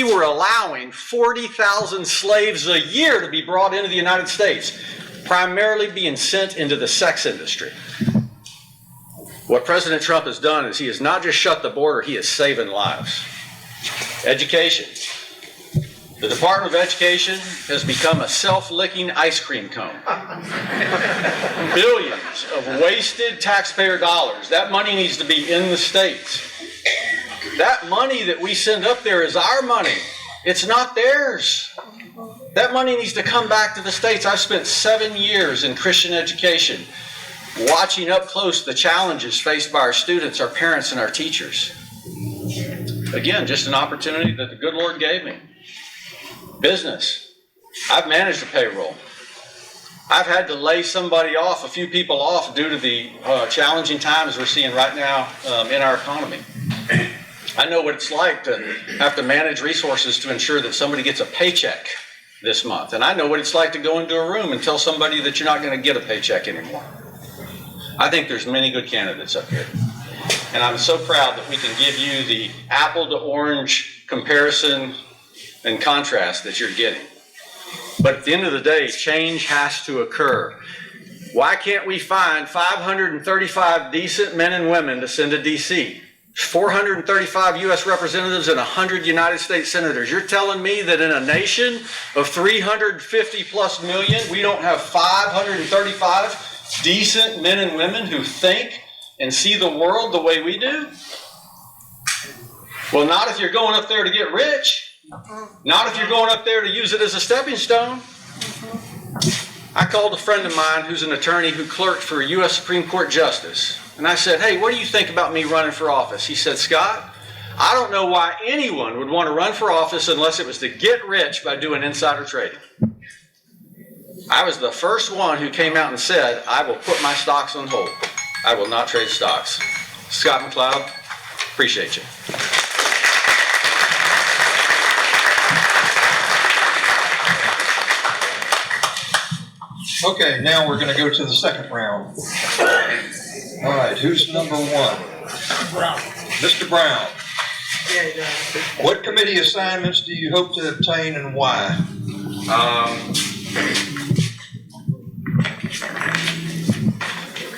were allowing 40,000 slaves a year to be brought into the United States, primarily being sent into the sex industry. What President Trump has done is he has not just shut the border, he is saving lives. Education. The Department of Education has become a self-licking ice cream cone. Billions of wasted taxpayer dollars. That money needs to be in the states. That money that we send up there is our money. It's not theirs. That money needs to come back to the states. I've spent 7 years in Christian education, watching up close the challenges faced by our students, our parents, and our teachers. Again, just an opportunity that the good Lord gave me. Business. I've managed a payroll. I've had to lay somebody off, a few people off, due to the challenging times we're seeing right now in our economy. I know what it's like to have to manage resources to ensure that somebody gets a paycheck this month. And I know what it's like to go into a room and tell somebody that you're not going to get a paycheck anymore. I think there's many good candidates up here. And I'm so proud that we can give you the apple to orange comparison and contrast that you're getting. But at the end of the day, change has to occur. Why can't we find 535 decent men and women to send to DC? 435 U.S. representatives and 100 United States senators. You're telling me that in a nation of 350 plus million, we don't have 535 decent men and women who think and see the world the way we do? Well, not if you're going up there to get rich. Not if you're going up there to use it as a stepping stone. I called a friend of mine who's an attorney who clerked for a U.S. Supreme Court Justice. And I said, hey, what do you think about me running for office? He said, Scott, I don't know why anyone would want to run for office unless it was to get rich by doing insider trading. I was the first one who came out and said, I will put my stocks on hold. I will not trade stocks. Scott McLoud, appreciate you. Okay, now we're going to go to the second round. All right, who's number 1? Mr. Brown, what committee assignments do you hope to obtain and why?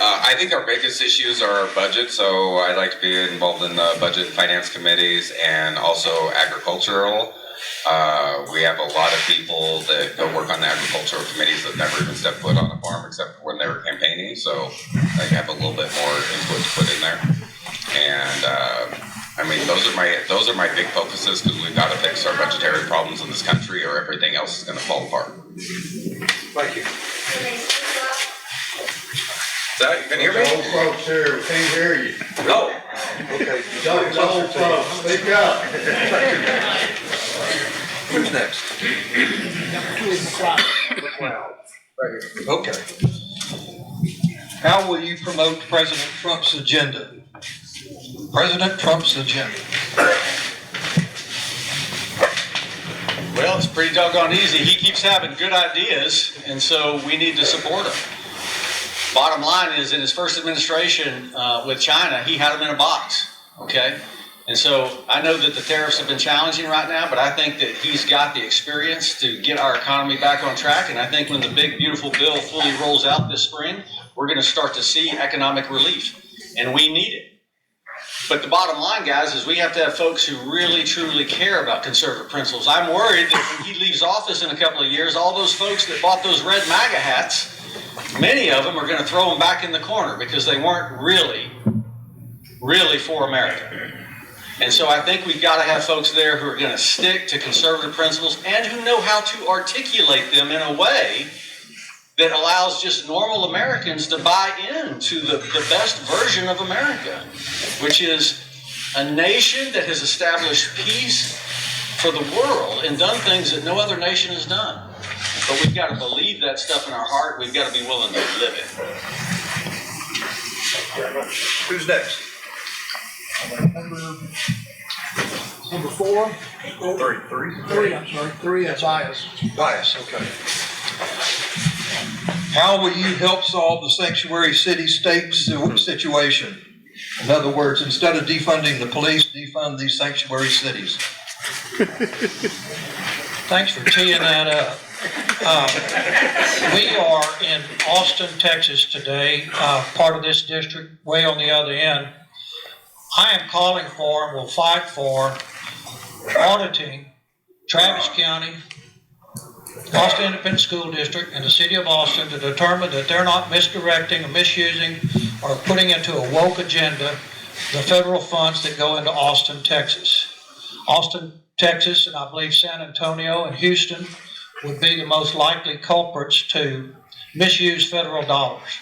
I think our biggest issues are our budget, so I'd like to be involved in the budget and finance committees and also agricultural. We have a lot of people that go work on the agricultural committees that never even step foot on a farm except for when they were campaigning, so I have a little bit more input to put in there. And I mean, those are my big focuses, because we've got to fix our budgetary problems in this country or everything else is going to fall apart. Thank you. You can hear me? Old folks here, we can't hear you. No. Okay. Those old folks, speak up. Who's next? McLoud. Right here. Okay. How will you promote President Trump's agenda? President Trump's agenda. Well, it's pretty doggone easy. He keeps having good ideas, and so we need to support him. Bottom line is, in his first administration with China, he had them in a box, okay? And so I know that the tariffs have been challenging right now, but I think that he's got the experience to get our economy back on track. And I think when the big, beautiful bill fully rolls out this spring, we're going to start to see economic relief, and we need it. But the bottom line, guys, is we have to have folks who really, truly care about conservative principles. I'm worried that when he leaves office in a couple of years, all those folks that bought those red MAGA hats, many of them are going to throw them back in the corner because they weren't really for America. And so I think we've got to have folks there who are going to stick to conservative principles and who know how to articulate them in a way that allows just normal Americans to buy into the best version of America, which is a nation that has established peace for the world and done things that no other nation has done. But we've got to believe that stuff in our heart. We've got to be willing to live it. Who's next? Number 4? Three, I'm sorry. Three, that's Bias. Bias, okay. How will you help solve the sanctuary city-state situation? In other words, instead of defunding the police, defund these sanctuary cities. Thanks for teeing that up. We are in Austin, Texas today, part of this district, way on the other end. I am calling for and will fight for auditing Travis County, Austin Independent School District, and the city of Austin to determine that they're not misdirecting or misusing or putting into a woke agenda the federal funds that go into Austin, Texas. Austin, Texas, and I believe San Antonio and Houston would be the most likely culprits to misuse federal dollars.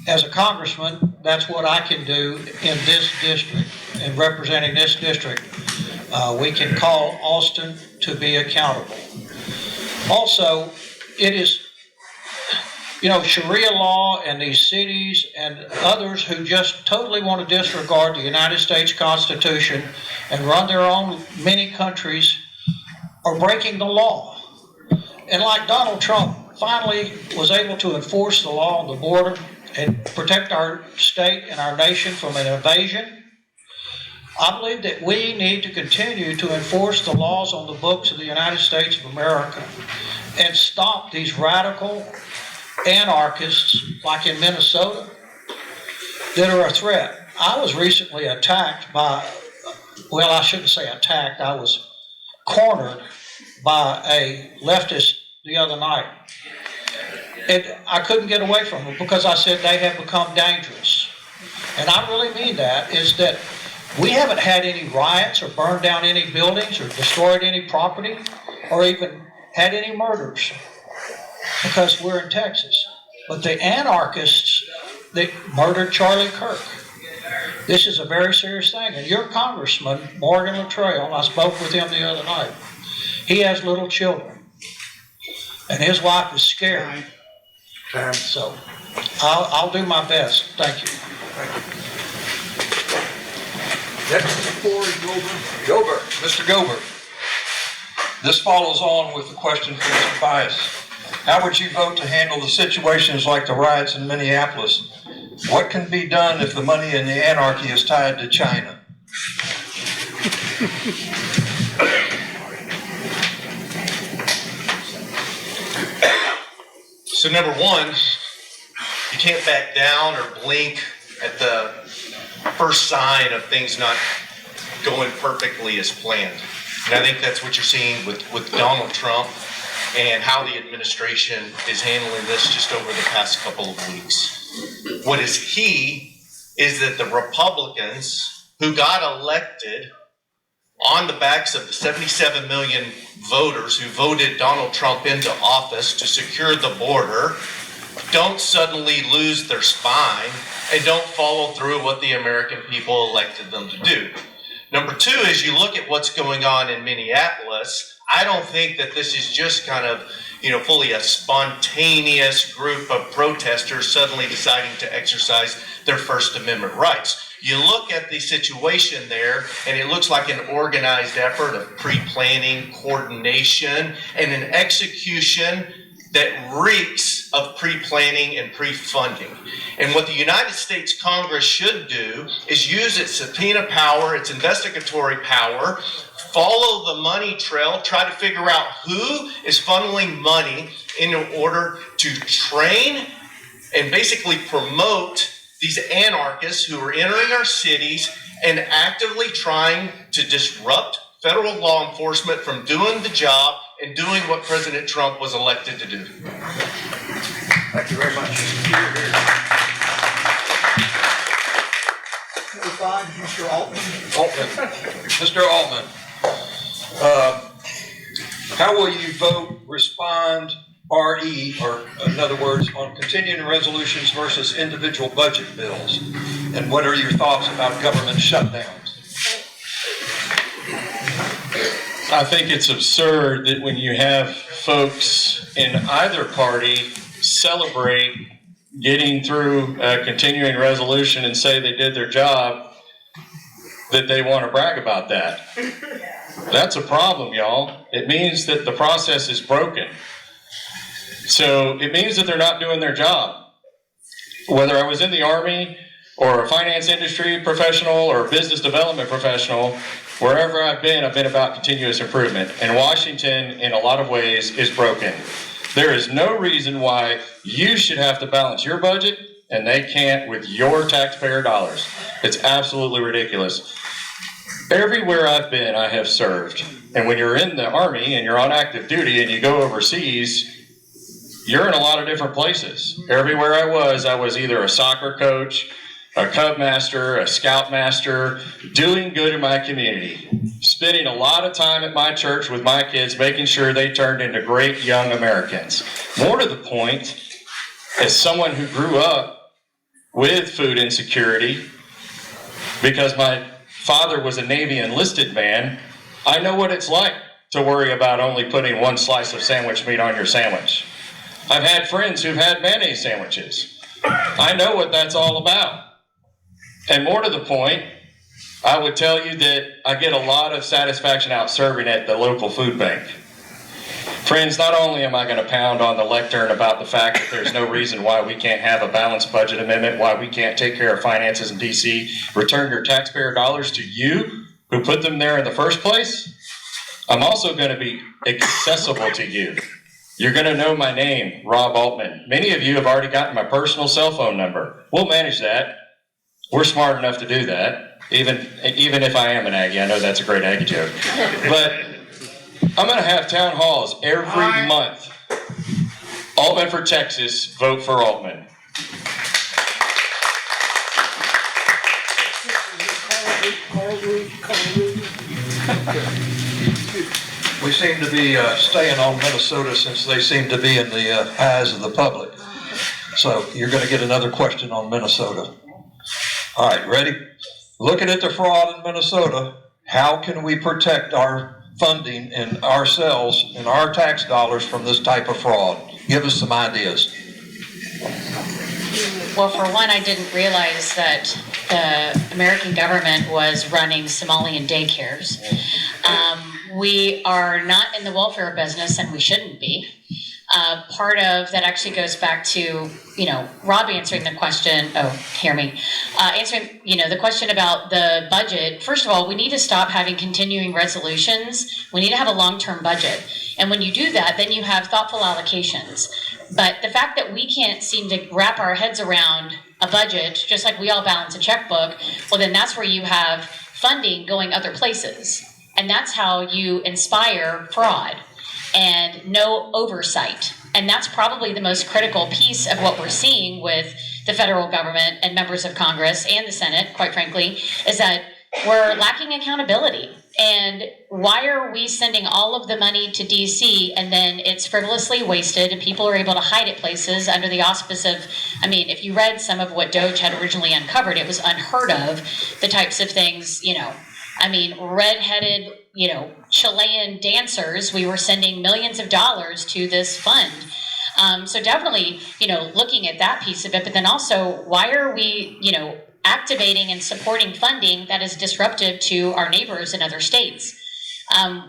As a congressman, that's what I can do in this district, and representing this district. We can call Austin to be accountable. Also, it is, Sharia law and these cities and others who just totally want to disregard the United States Constitution and run their own mini countries are breaking the law. And like Donald Trump finally was able to enforce the law on the border and protect our state and our nation from an invasion, I believe that we need to continue to enforce the laws on the books of the United States of America and stop these radical anarchists like in Minnesota that are a threat. I was recently attacked by, well, I shouldn't say attacked, I was cornered by a leftist the other night. And I couldn't get away from them because I said they have become dangerous. And I really mean that, is that we haven't had any riots or burned down any buildings or destroyed any property or even had any murders because we're in Texas. But the anarchists, they murdered Charlie Kirk. This is a very serious thing. And your congressman, Morgan Luttrell, I spoke with him the other night. He has little children. And his wife is scared. So I'll do my best. Thank you. Next is Gober. Mr. Gober, this follows on with the question from Mr. Bias. How would you vote to handle the situations like the riots in Minneapolis? What can be done if the money in the anarchy is tied to China? So number one, you can't back down or blink at the first sign of things not going perfectly as planned. And I think that's what you're seeing with Donald Trump and how the administration is handling this just over the past couple of weeks. What is key is that the Republicans who got elected on the backs of the 77 million voters who voted Donald Trump into office to secure the border don't suddenly lose their spine and don't follow through what the American people elected them to do. Number two, as you look at what's going on in Minneapolis, I don't think that this is just kind of, fully a spontaneous group of protesters suddenly deciding to exercise their First Amendment rights. You look at the situation there, and it looks like an organized effort of pre-planning, coordination, and an execution that reeks of pre-planning and pre-funding. And what the United States Congress should do is use its subpoena power, its investigatory power, follow the money trail, try to figure out who is funneling money in order to train and basically promote these anarchists who are entering our cities and actively trying to disrupt federal law enforcement from doing the job and doing what President Trump was elected to do. Thank you very much. Number 5, Mr. Altman. Mr. Altman, how will you vote, respond, RE, or in other words, on continuing resolutions versus individual budget bills? And what are your thoughts about government shutdowns? I think it's absurd that when you have folks in either party celebrate getting through a continuing resolution and say they did their job, that they want to brag about that. That's a problem, y'all. It means that the process is broken. So it means that they're not doing their job. Whether I was in the Army or a finance industry professional or a business development professional, wherever I've been about continuous improvement. And Washington, in a lot of ways, is broken. There is no reason why you should have to balance your budget and they can't with your taxpayer dollars. It's absolutely ridiculous. Everywhere I've been, I have served. And when you're in the Army and you're on active duty and you go overseas, you're in a lot of different places. Everywhere I was either a soccer coach, a Cub master, a Scout master, doing good in my community, spending a lot of time at my church with my kids, making sure they turned into great young Americans. More to the point, as someone who grew up with food insecurity, because my father was a Navy enlisted man, I know what it's like to worry about only putting one slice of sandwich meat on your sandwich. I've had friends who've had mayonnaise sandwiches. I know what that's all about. And more to the point, I would tell you that I get a lot of satisfaction out serving at the local food bank. Friends, not only am I going to pound on the lectern about the fact that there's no reason why we can't have a balanced budget amendment, why we can't take care of finances in DC, return your taxpayer dollars to you who put them there in the first place, I'm also going to be accessible to you. You're going to know my name, Rob Altman. Many of you have already gotten my personal cell phone number. We'll manage that. We're smart enough to do that, even if I am an Aggie. I know that's a great Aggie joke. But I'm going to have town halls every month. Altman for Texas, vote for Altman. We seem to be staying on Minnesota since they seem to be in the eyes of the public. So you're going to get another question on Minnesota. All right, ready? Looking at the fraud in Minnesota, how can we protect our funding and ourselves and our tax dollars from this type of fraud? Give us some ideas. Well, for one, I didn't realize that the American government was running Somalian daycares. We are not in the welfare business, and we shouldn't be. part of that actually goes back to, Rob answering the question, answering, the question about the budget. First of all, we need to stop having continuing resolutions. We need to have a long-term budget. And when you do that, then you have thoughtful allocations. But the fact that we can't seem to wrap our heads around a budget, just like we all balance a checkbook, well, then that's where you have funding going other places. And that's how you inspire fraud and no oversight. And that's probably the most critical piece of what we're seeing with the federal government and members of Congress and the Senate, quite frankly, is that we're lacking accountability. And why are we sending all of the money to DC and then it's frivolously wasted and people are able to hide at places under the auspice of, if you read some of what Doge had originally uncovered, it was unheard of, the types of things, red-headed, Chilean dancers, we were sending millions of dollars to this fund. So definitely, looking at that piece of it, but then also, why are we, activating and supporting funding that is disruptive to our neighbors in other states?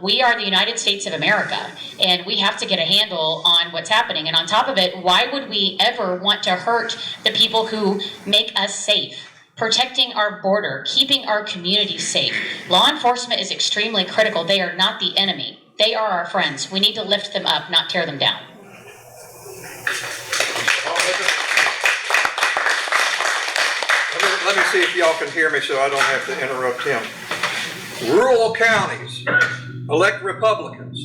We are the United States of America, and we have to get a handle on what's happening. And on top of it, why would we ever want to hurt the people who make us safe? Protecting our border, keeping our communities safe. Law enforcement is extremely critical. They are not the enemy. They are our friends. We need to lift them up, not tear them down. Let me see if y'all can hear me so I don't have to interrupt him. Rural counties elect Republicans,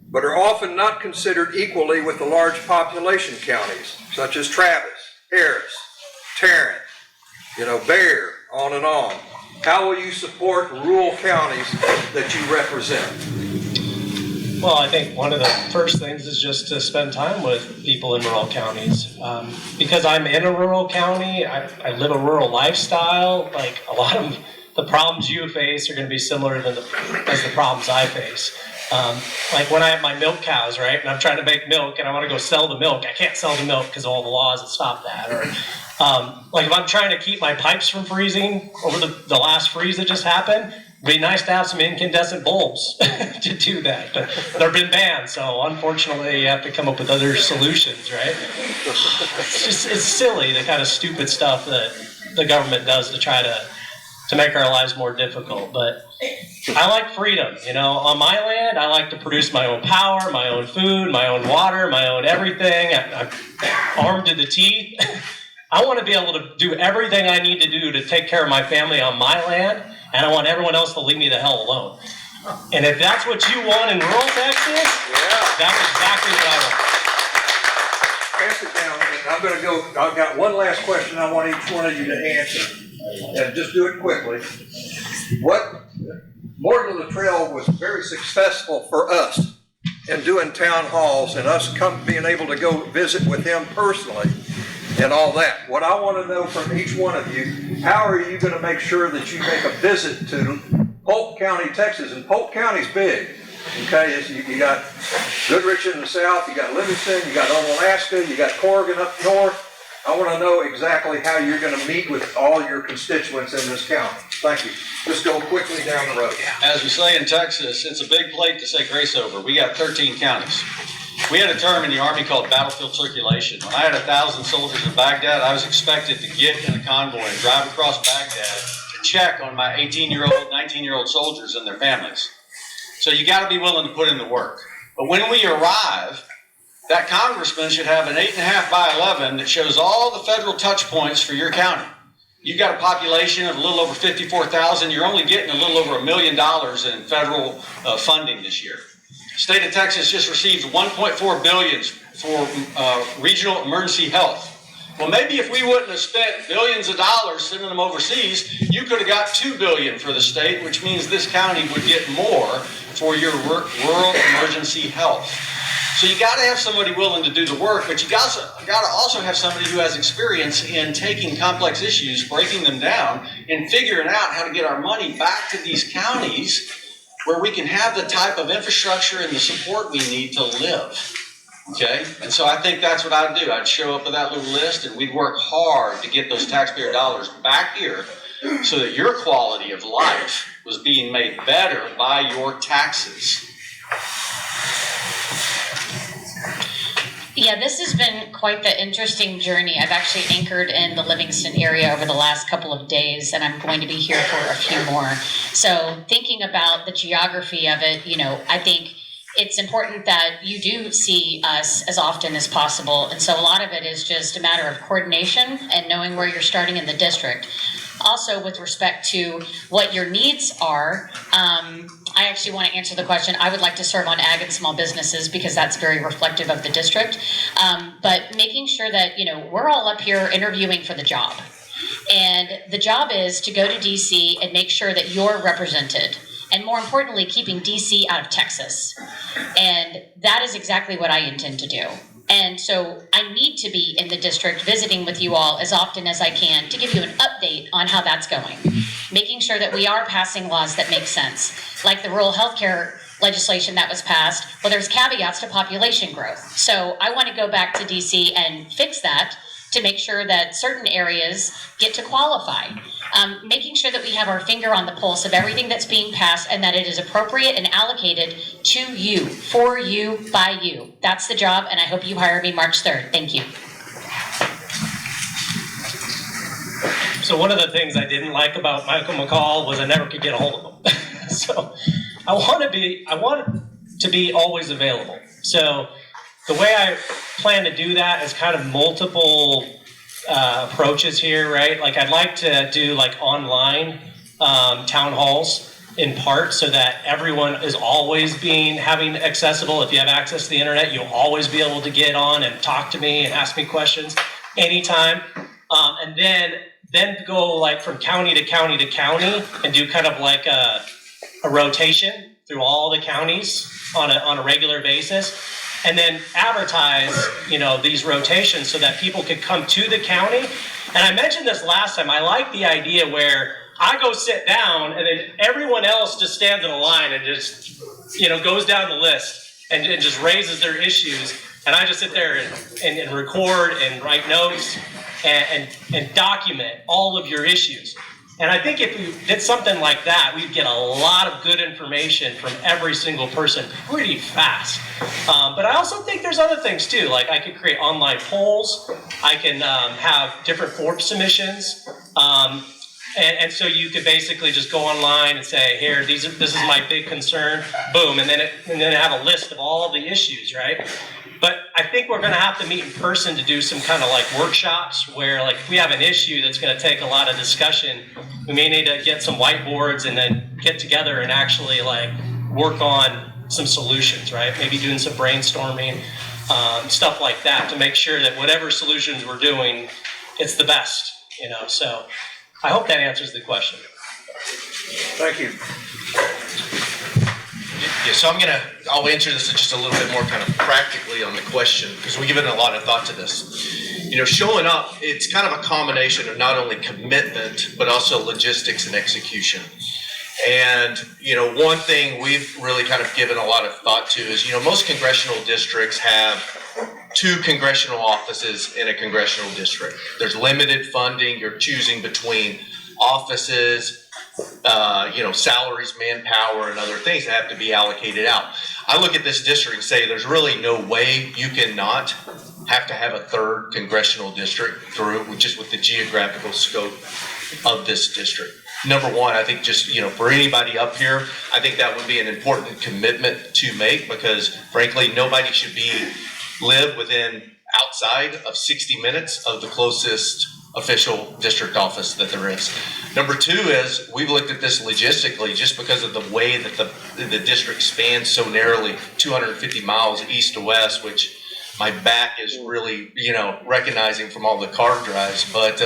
but are often not considered equally with the large population counties, such as Travis, Harris, Tarrant, Bear, on and on. How will you support rural counties that you represent? Well, I think one of the first things is just to spend time with people in rural counties. Because I'm in a rural county, I live a rural lifestyle, like a lot of the problems you face are going to be similar as the problems I face. Like when I have my milk cows, right, and I'm trying to make milk and I want to go sell the milk, I can't sell the milk because of all the laws that stop that. Or like if I'm trying to keep my pipes from freezing over the last freeze that just happened, it'd be nice to have some incandescent bulbs to do that. But they've been banned, so unfortunately you have to come up with other solutions, right? It's silly, the kind of stupid stuff that the government does to try to make our lives more difficult. But I like freedom, on my land. I like to produce my own power, my own food, my own water, my own everything. I'm armed to the teeth. I want to be able to do everything I need to do to take care of my family on my land, and I want everyone else to leave me the hell alone. And if that's what you want in rural Texas, that's exactly what I want. Pass it down, and I'm going to go. I've got one last question I want each one of you to answer, and just do it quickly. Morgan Luttrell was very successful for us in doing town halls and us being able to go visit with him personally and all that. What I want to know from each one of you, how are you going to make sure that you make a visit to Polk County, Texas? And Polk County's big. Okay, you got Goodrich in the south, you got Livingston, you got Alaska, you got Corrigan up north. I want to know exactly how you're going to meet with all your constituents in this county. Thank you. Just go quickly down the road. As we say in Texas, it's a big plate to say grace over. We got 13 counties. We had a term in the Army called battlefield circulation. When I had 1,000 soldiers in Baghdad, I was expected to get in a convoy and drive across Baghdad to check on my 18-year-old, 19-year-old soldiers and their families. So you got to be willing to put in the work. But when we arrive, that congressman should have an 8.5 by 11 that shows all the federal touch points for your county. You've got a population of a little over 54,000. You're only getting a little over $1 million in federal funding this year. State of Texas just received $1.4 billion for regional emergency health. Well, maybe if we wouldn't have spent billions of dollars sending them overseas, you could have got $2 billion for the state, which means this county would get more for your rural emergency health. So you got to have somebody willing to do the work, but you got to also have somebody who has experience in taking complex issues, breaking them down, and figuring out how to get our money back to these counties where we can have the type of infrastructure and the support we need to live. Okay? And so I think that's what I'd do. I'd show up with that little list and we'd work hard to get those taxpayer dollars back here so that your quality of life was being made better by your taxes. Yeah, this has been quite the interesting journey. I've actually anchored in the Livingston area over the last couple of days, and I'm going to be here for a few more. So thinking about the geography of it, I think it's important that you do see us as often as possible. And so a lot of it is just a matter of coordination and knowing where you're starting in the district. Also, with respect to what your needs are, I actually want to answer the question. I would like to serve on ag and small businesses because that's very reflective of the district. But making sure that, we're all up here interviewing for the job. And the job is to go to DC and make sure that you're represented. And more importantly, keeping DC out of Texas. And that is exactly what I intend to do. And so I need to be in the district visiting with you all as often as I can to give you an update on how that's going. Making sure that we are passing laws that make sense, like the rural healthcare legislation that was passed. Well, there's caveats to population growth. So I want to go back to DC and fix that to make sure that certain areas get to qualify. Making sure that we have our finger on the pulse of everything that's being passed and that it is appropriate and allocated to you, for you, by you. That's the job, and I hope you hire me March 3rd. Thank you. So one of the things I didn't like about Michael McCaul was I never could get a hold of him. So I want to be always available. So the way I plan to do that is kind of multiple approaches here, right? Like I'd like to do like online town halls in part so that everyone is always having accessible. If you have access to the internet, you'll always be able to get on and talk to me and ask me questions anytime. And then go like from county to county to county and do kind of like a rotation through all the counties on a regular basis. And then advertise, these rotations so that people could come to the county. And I mentioned this last time. I like the idea where I go sit down and then everyone else just stands in a line and just, goes down the list and just raises their issues. And I just sit there and record and write notes and document all of your issues. And I think if we did something like that, we'd get a lot of good information from every single person pretty fast. But I also think there's other things too. Like I could create online polls. I can have different form submissions. And so you could basically just go online and say, here, this is my big concern. Boom, and then have a list of all of the issues, right? But I think we're going to have to meet in person to do some kind of like workshops where like if we have an issue that's going to take a lot of discussion, we may need to get some whiteboards and then get together and actually like work on some solutions, right? Maybe doing some brainstorming, stuff like that to make sure that whatever solutions we're doing, it's the best, So I hope that answers the question. Thank you. Yeah, so I'll answer this just a little bit more kind of practically on the question, because we've given a lot of thought to this. Showing up, it's kind of a combination of not only commitment, but also logistics and execution. And, one thing we've really kind of given a lot of thought to is, most congressional districts have 2 congressional offices in a congressional district. There's limited funding. You're choosing between offices, salaries, manpower, and other things that have to be allocated out. I look at this district and say there's really no way you cannot have to have a 3rd congressional district through, just with the geographical scope of this district. Number one, I think just, for anybody up here, I think that would be an important commitment to make because frankly, nobody should live outside of 60 minutes of the closest official district office that there is. Number 2 is we've looked at this logistically just because of the way that the district spans so narrowly, 250 miles east to west, which my back is really, recognizing from all the car drives. But,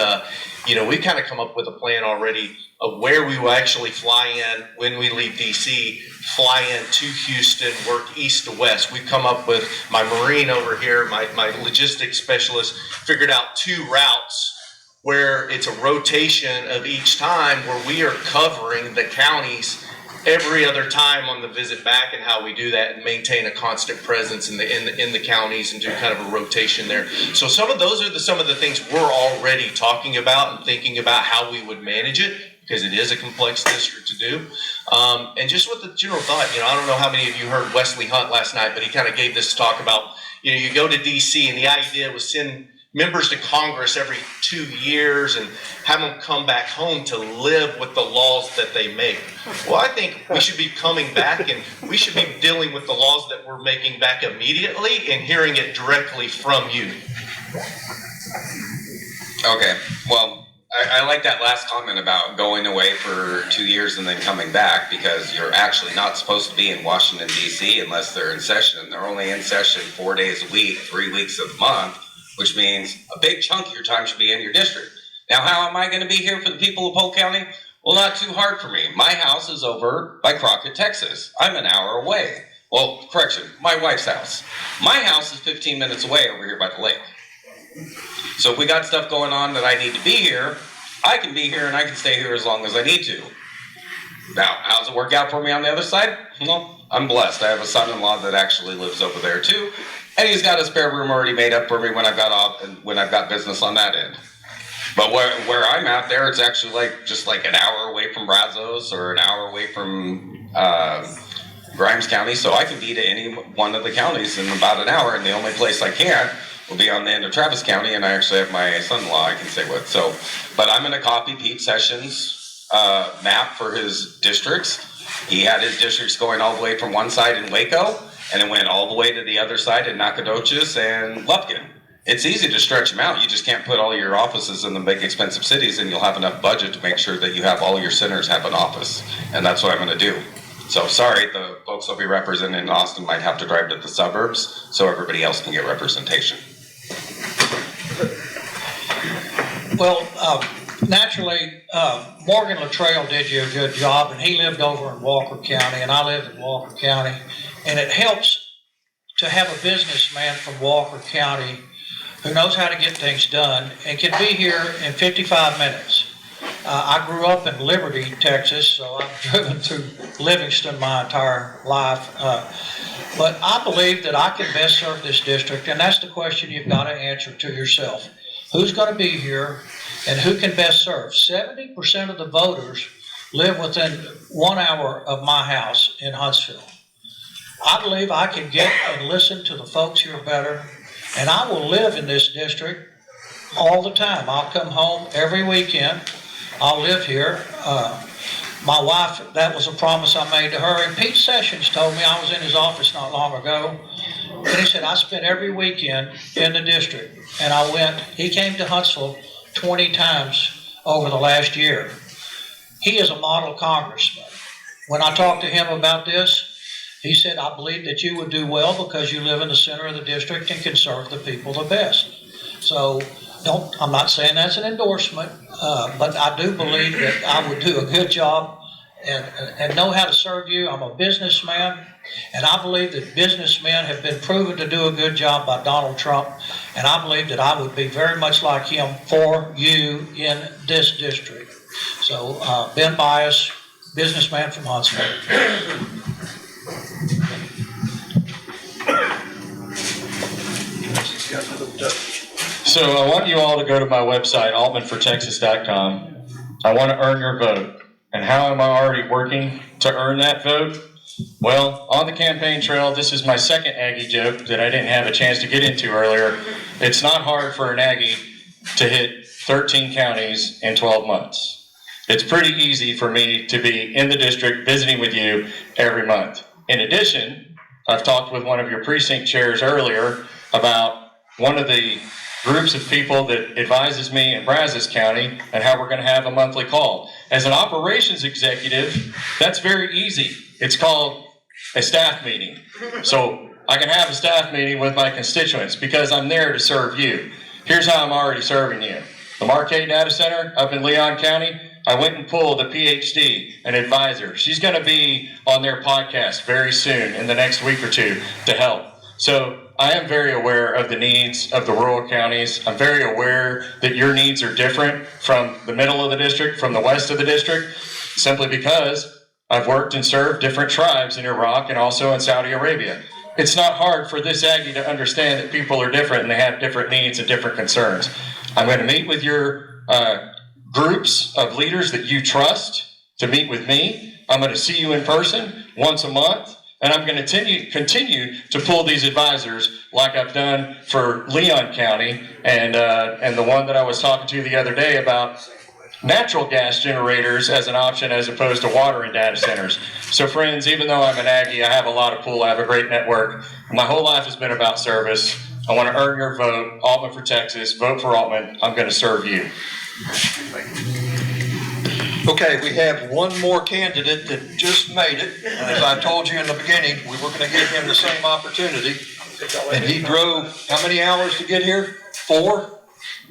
we've kind of come up with a plan already of where we will actually fly in when we leave DC, fly in to Houston, work east to west. We've come up with my Marine over here, my logistics specialist, figured out 2 routes where it's a rotation of each time where we are covering the counties every other time on the visit back, and how we do that and maintain a constant presence in the counties and do kind of a rotation there. So those are some of the things we're already talking about and thinking about how we would manage it, because it is a complex district to do. And just with the general thought, I don't know how many of you heard Wesley Hunt last night, but he kind of gave this talk about you go to DC, and the idea was send members to Congress every 2 years and have them come back home to live with the laws that they make. Well, I think we should be coming back and we should be dealing with the laws that we're making back immediately and hearing it directly from you. Okay, well, I like that last comment about going away for 2 years and then coming back, because you're actually not supposed to be in Washington, D.C. unless they're in session. They're only in session 4 days a week, 3 weeks of the month, which means a big chunk of your time should be in your district. Now, how am I going to be here for the people of Polk County? Well, not too hard for me. My house is over by Crockett, Texas. I'm an hour away. Well, correction, my wife's house. My house is 15 minutes away over here by the lake. So if we got stuff going on that I need to be here, I can be here and I can stay here as long as I need to. Now, how's it work out for me on the other side? Well, I'm blessed. I have a son-in-law that actually lives over there too, and he's got a spare room already made up for me when I've got business on that end. But where I'm at there, it's actually just like an hour away from Brazos or an hour away from Grimes County, so I can be to any one of the counties in about an hour, and the only place I can't will be on the end of Travis County, and I actually have my son-in-law I can stay with. So, but I'm going to copy Pete Sessions' map for his districts. He had his districts going all the way from one side in Waco, and it went all the way to the other side in Nacogdoches and Lufkin. It's easy to stretch them out. You just can't put all your offices in the big expensive cities, and you'll have enough budget to make sure that you have all your centers have an office. And that's what I'm going to do. So sorry, the folks I'll be representing in Austin might have to drive to the suburbs so everybody else can get representation. Well, naturally, Morgan Luttrell did you a good job, and he lived over in Walker County, and I live in Walker County, and it helps to have a businessman from Walker County who knows how to get things done and can be here in 55 minutes. I grew up in Liberty, Texas, so I've driven through Livingston my entire life. But I believe that I can best serve this district, and that's the question you've got to answer to yourself. Who's going to be here, and who can best serve? 70% of the voters live within 1 hour of my house in Huntsville. I believe I can get and listen to the folks here better, and I will live in this district all the time. I'll come home every weekend. I'll live here. My wife, that was a promise I made to her, and Pete Sessions told me, I was in his office not long ago, and he said, I spent every weekend in the district, and he came to Huntsville 20 times over the last year. He is a model congressman. When I talked to him about this, he said, I believe that you would do well because you live in the center of the district and can serve the people the best. So I'm not saying that's an endorsement, but I do believe that I would do a good job and know how to serve you. I'm a businessman, and I believe that businessmen have been proven to do a good job by Donald Trump, and I believe that I would be very much like him for you in this district. So Ben Bias, businessman from Huntsville. So I want you all to go to my website, altmanfortexas.com. I want to earn your vote. And how am I already working to earn that vote? Well, on the campaign trail, this is my second Aggie joke that I didn't have a chance to get into earlier. It's not hard for an Aggie to hit 13 counties in 12 months. It's pretty easy for me to be in the district visiting with you every month. In addition, I've talked with one of your precinct chairs earlier about one of the groups of people that advises me in Brazos County and how we're going to have a monthly call. As an operations executive, that's very easy. It's called a staff meeting. So I can have a staff meeting with my constituents because I'm there to serve you. Here's how I'm already serving you. The Marquette Data Center up in Leon County, I went and pulled a PhD, an advisor. She's going to be on their podcast very soon in the next week or two to help. So I am very aware of the needs of the rural counties. I'm very aware that your needs are different from the middle of the district, from the west of the district, simply because I've worked and served different tribes in Iraq and also in Saudi Arabia. It's not hard for this Aggie to understand that people are different and they have different needs and different concerns. I'm going to meet with your groups of leaders that you trust to meet with me. I'm going to see you in person once a month. And I'm going to continue to pull these advisors like I've done for Leon County and the one that I was talking to the other day about natural gas generators as an option as opposed to water and data centers. So friends, even though I'm an Aggie, I have a lot of pull, I have a great network. My whole life has been about service. I want to earn your vote. Alman for Texas, vote for Alman. I'm going to serve you. Okay, we have one more candidate that just made it. As I told you in the beginning, we were going to give him the same opportunity. And he drove how many hours to get here? 4?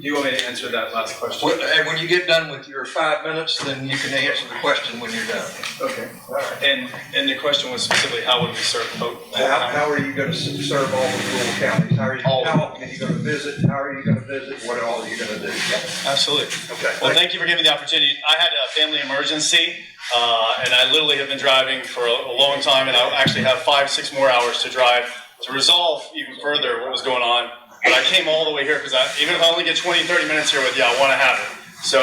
Do you want me to answer that last question? When you get done with your 5 minutes, then you can answer the question when you're done. Okay, all right. And the question was specifically, how would we serve Polk? How are you going to serve all the rural counties? How often are you going to visit? How are you going to visit? What all are you going to do? Absolutely. Okay. Well, thank you for giving me the opportunity. I had a family emergency, and I literally have been driving for a long time, and I actually have 5-6 more hours to drive to resolve even further what was going on. But I came all the way here because even if I only get 20-30 minutes here with you, I want to have it. So,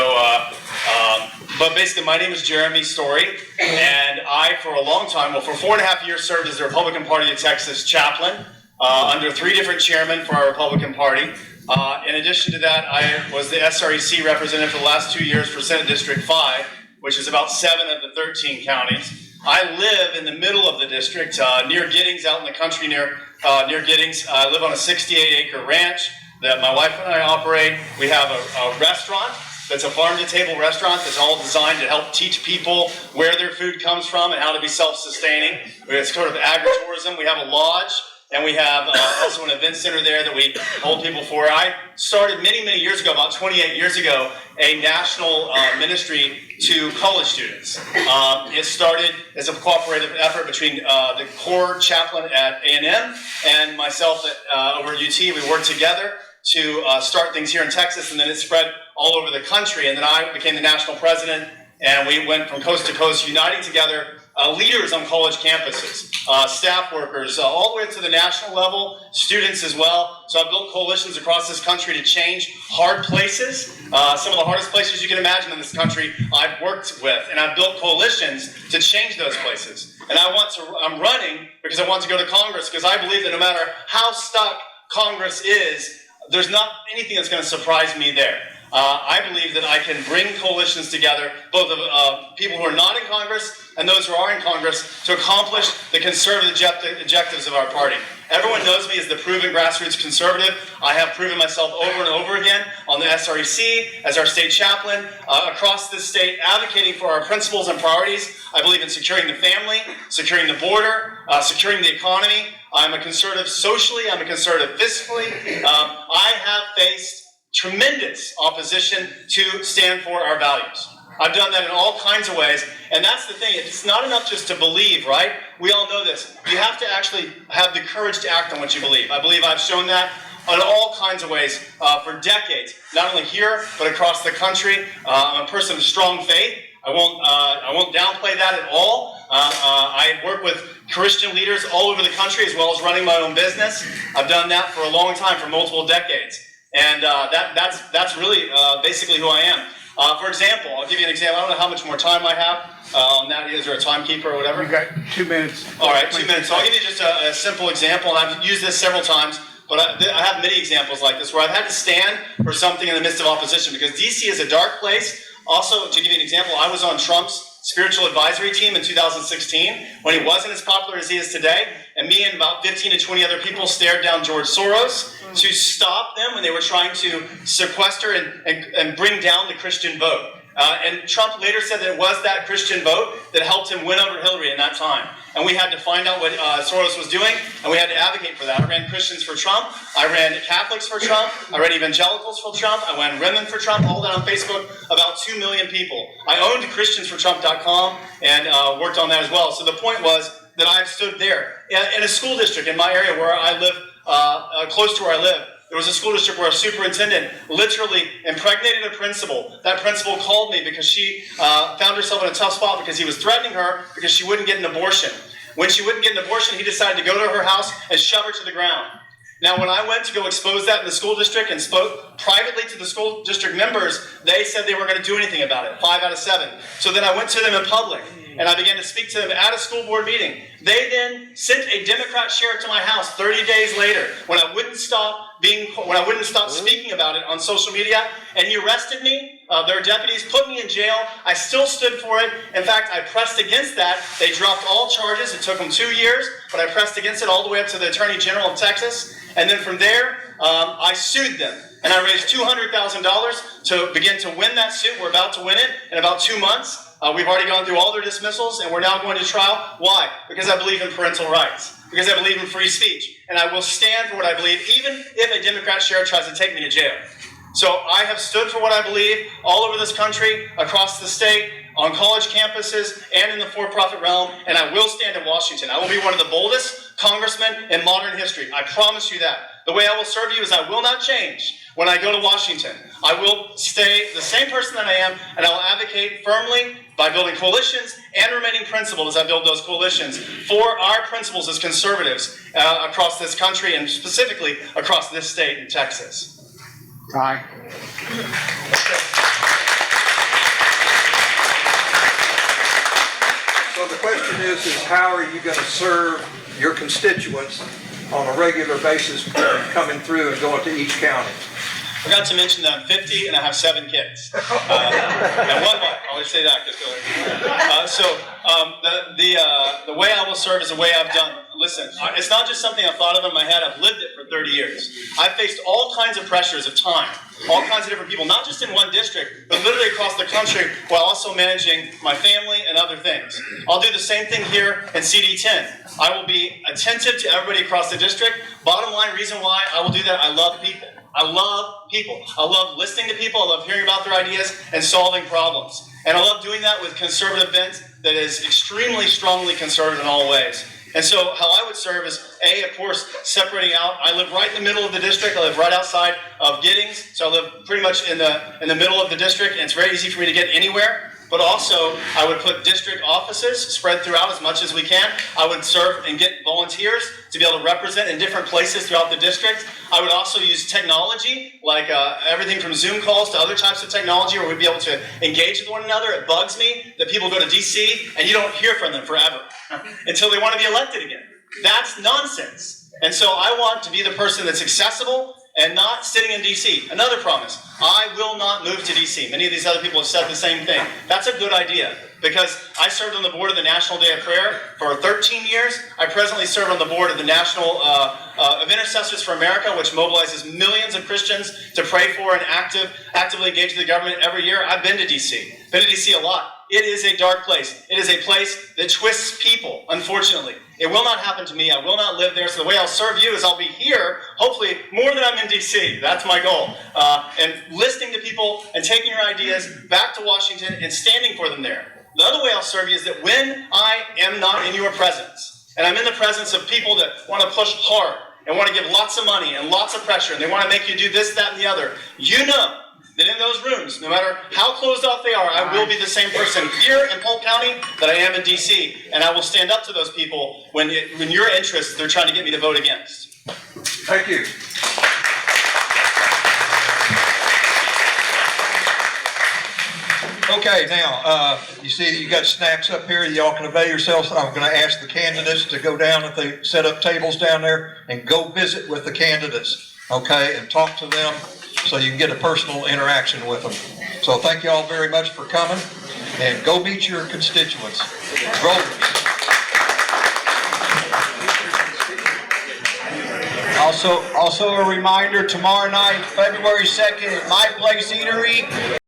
but basically, my name is Jeremy Story, and I, for a long time, well, for 4.5 years, served as the Republican Party of Texas chaplain under 3 different chairmen for our Republican Party. In addition to that, I was the SREC representative for the last 2 years for Senate District 5, which is about 7 of the 13 counties. I live in the middle of the district, near Giddings, out in the country near Giddings. I live on a 68-acre ranch that my wife and I operate. We have a restaurant that's a farm-to-table restaurant that's all designed to help teach people where their food comes from and how to be self-sustaining. It's sort of agritourism. We have a lodge, and we have also an event center there that we hold people for. I started many years ago, about 28 years ago, a national ministry to college students. It started as a cooperative effort between the core chaplain at A&M and myself over at UT. We worked together to start things here in Texas, and then it spread all over the country. And then I became the national president, and we went from coast to coast, uniting together leaders on college campuses, staff workers, all the way to the national level, students as well. So I've built coalitions across this country to change hard places. Some of the hardest places you can imagine in this country I've worked with, and I've built coalitions to change those places. And I'm running because I want to go to Congress, because I believe that no matter how stuck Congress is, there's not anything that's going to surprise me there. I believe that I can bring coalitions together, both of people who are not in Congress and those who are in Congress, to accomplish the conservative objectives of our party. Everyone knows me as the proven grassroots conservative. I have proven myself over and over again on the SREC, as our state chaplain, across this state, advocating for our principles and priorities. I believe in securing the family, securing the border, securing the economy. I'm a conservative socially, I'm a conservative fiscally. I have faced tremendous opposition to stand for our values. I've done that in all kinds of ways, and that's the thing. It's not enough just to believe, right? We all know this. You have to actually have the courage to act on what you believe. I believe I've shown that in all kinds of ways for decades, not only here, but across the country. I'm a person of strong faith. I won't downplay that at all. I work with Christian leaders all over the country, as well as running my own business. I've done that for a long time, for multiple decades. And that's really basically who I am. For example, I'll give you an example. I don't know how much more time I have on that. Is there a timekeeper or whatever? You got 2 minutes. All right, 2 minutes. So I'll give you just a simple example, and I've used this several times, but I have many examples like this where I've had to stand for something in the midst of opposition, because DC is a dark place. Also, to give you an example, I was on Trump's spiritual advisory team in 2016 when he wasn't as popular as he is today, and me and about 15 to 20 other people stared down George Soros to stop them when they were trying to sequester and bring down the Christian vote. And Trump later said that it was that Christian vote that helped him win over Hillary in that time. And we had to find out what Soros was doing, and we had to advocate for that. I ran Christians for Trump. I ran Catholics for Trump. I ran evangelicals for Trump. I ran women for Trump. All that on Facebook, about 2 million people. I owned ChristiansForTrump.com and worked on that as well. So the point was that I've stood there. In a school district in my area where I live, close to where I live, there was a school district where a superintendent literally impregnated a principal. That principal called me because she found herself in a tough spot because he was threatening her because she wouldn't get an abortion. When she wouldn't get an abortion, he decided to go to her house and shove her to the ground. Now, when I went to go expose that in the school district and spoke privately to the school district members, they said they weren't going to do anything about it, 5 out of 7. So then I went to them in public, and I began to speak to them at a school board meeting. They then sent a Democrat sheriff to my house 30 days later when I wouldn't stop speaking about it on social media, and he arrested me. Their deputies put me in jail. I still stood for it. In fact, I pressed against that. They dropped all charges. It took them 2 years, but I pressed against it all the way up to the Attorney General of Texas. And then from there, I sued them. And I raised $200,000 to begin to win that suit. We're about to win it in about 2 months. We've already gone through all their dismissals, and we're now going to trial. Why? Because I believe in parental rights. Because I believe in free speech. And I will stand for what I believe, even if a Democrat sheriff tries to take me to jail. So I have stood for what I believe all over this country, across the state, on college campuses, and in the for-profit realm, and I will stand in Washington. I will be one of the boldest congressmen in modern history. I promise you that. The way I will serve you is I will not change when I go to Washington. I will stay the same person that I am, and I will advocate firmly by building coalitions and remaining principled as I build those coalitions for our principles as conservatives across this country, and specifically across this state in Texas. Aye. So the question is how are you going to serve your constituents on a regular basis coming through and going to each county? I forgot to mention that I'm 50 and I have 7 kids. And one wife. I always say that. The way I will serve is the way I've done. Listen, it's not just something I've thought of in my head. I've lived it for 30 years. I've faced all kinds of pressures of time, all kinds of different people, not just in one district, but literally across the country, while also managing my family and other things. I'll do the same thing here in CD10. I will be attentive to everybody across the district. Bottom line reason why I will do that, I love people. I love people. I love listening to people. I love hearing about their ideas and solving problems. And I love doing that with conservative bent that is extremely strongly conservative in all ways. And so how I would serve is, A, of course, separating out. I live right in the middle of the district. I live right outside of Giddings. So I live pretty much in the middle of the district, and it's very easy for me to get anywhere. But also, I would put district offices spread throughout as much as we can. I would serve and get volunteers to be able to represent in different places throughout the district. I would also use technology, like everything from Zoom calls to other types of technology where we'd be able to engage with one another. It bugs me that people go to DC and you don't hear from them forever until they want to be elected again. That's nonsense. And so I want to be the person that's accessible and not sitting in DC. Another promise, I will not move to DC. Many of these other people have said the same thing. That's a good idea, because I served on the board of the National Day of Prayer for 13 years. I presently serve on the board of the National of Intercessors for America, which mobilizes millions of Christians to pray for and actively engage with the government every year. I've been to DC. Been to DC a lot. It is a dark place. It is a place that twists people, unfortunately. It will not happen to me. I will not live there. So the way I'll serve you is I'll be here, hopefully more than I'm in DC. That's my goal. And listening to people and taking your ideas back to Washington and standing for them there. The other way I'll serve you is that when I am not in your presence, and I'm in the presence of people that want to push hard and want to give lots of money and lots of pressure, and they want to make you do this, that, and the other, you know that in those rooms, no matter how closed off they are, I will be the same person here in Polk County that I am in DC, and I will stand up to those people when your interests they're trying to get me to vote against. Thank you. Okay, now, you see that you got snacks up here. Y'all can avail yourselves. I'm going to ask the candidates to go down if they set up tables down there and go visit with the candidates, okay, and talk to them so you can get a personal interaction with them. So thank you all very much for coming, and go meet your constituents. Voters. Also a reminder, tomorrow night, February 2nd, at My Place Eatery,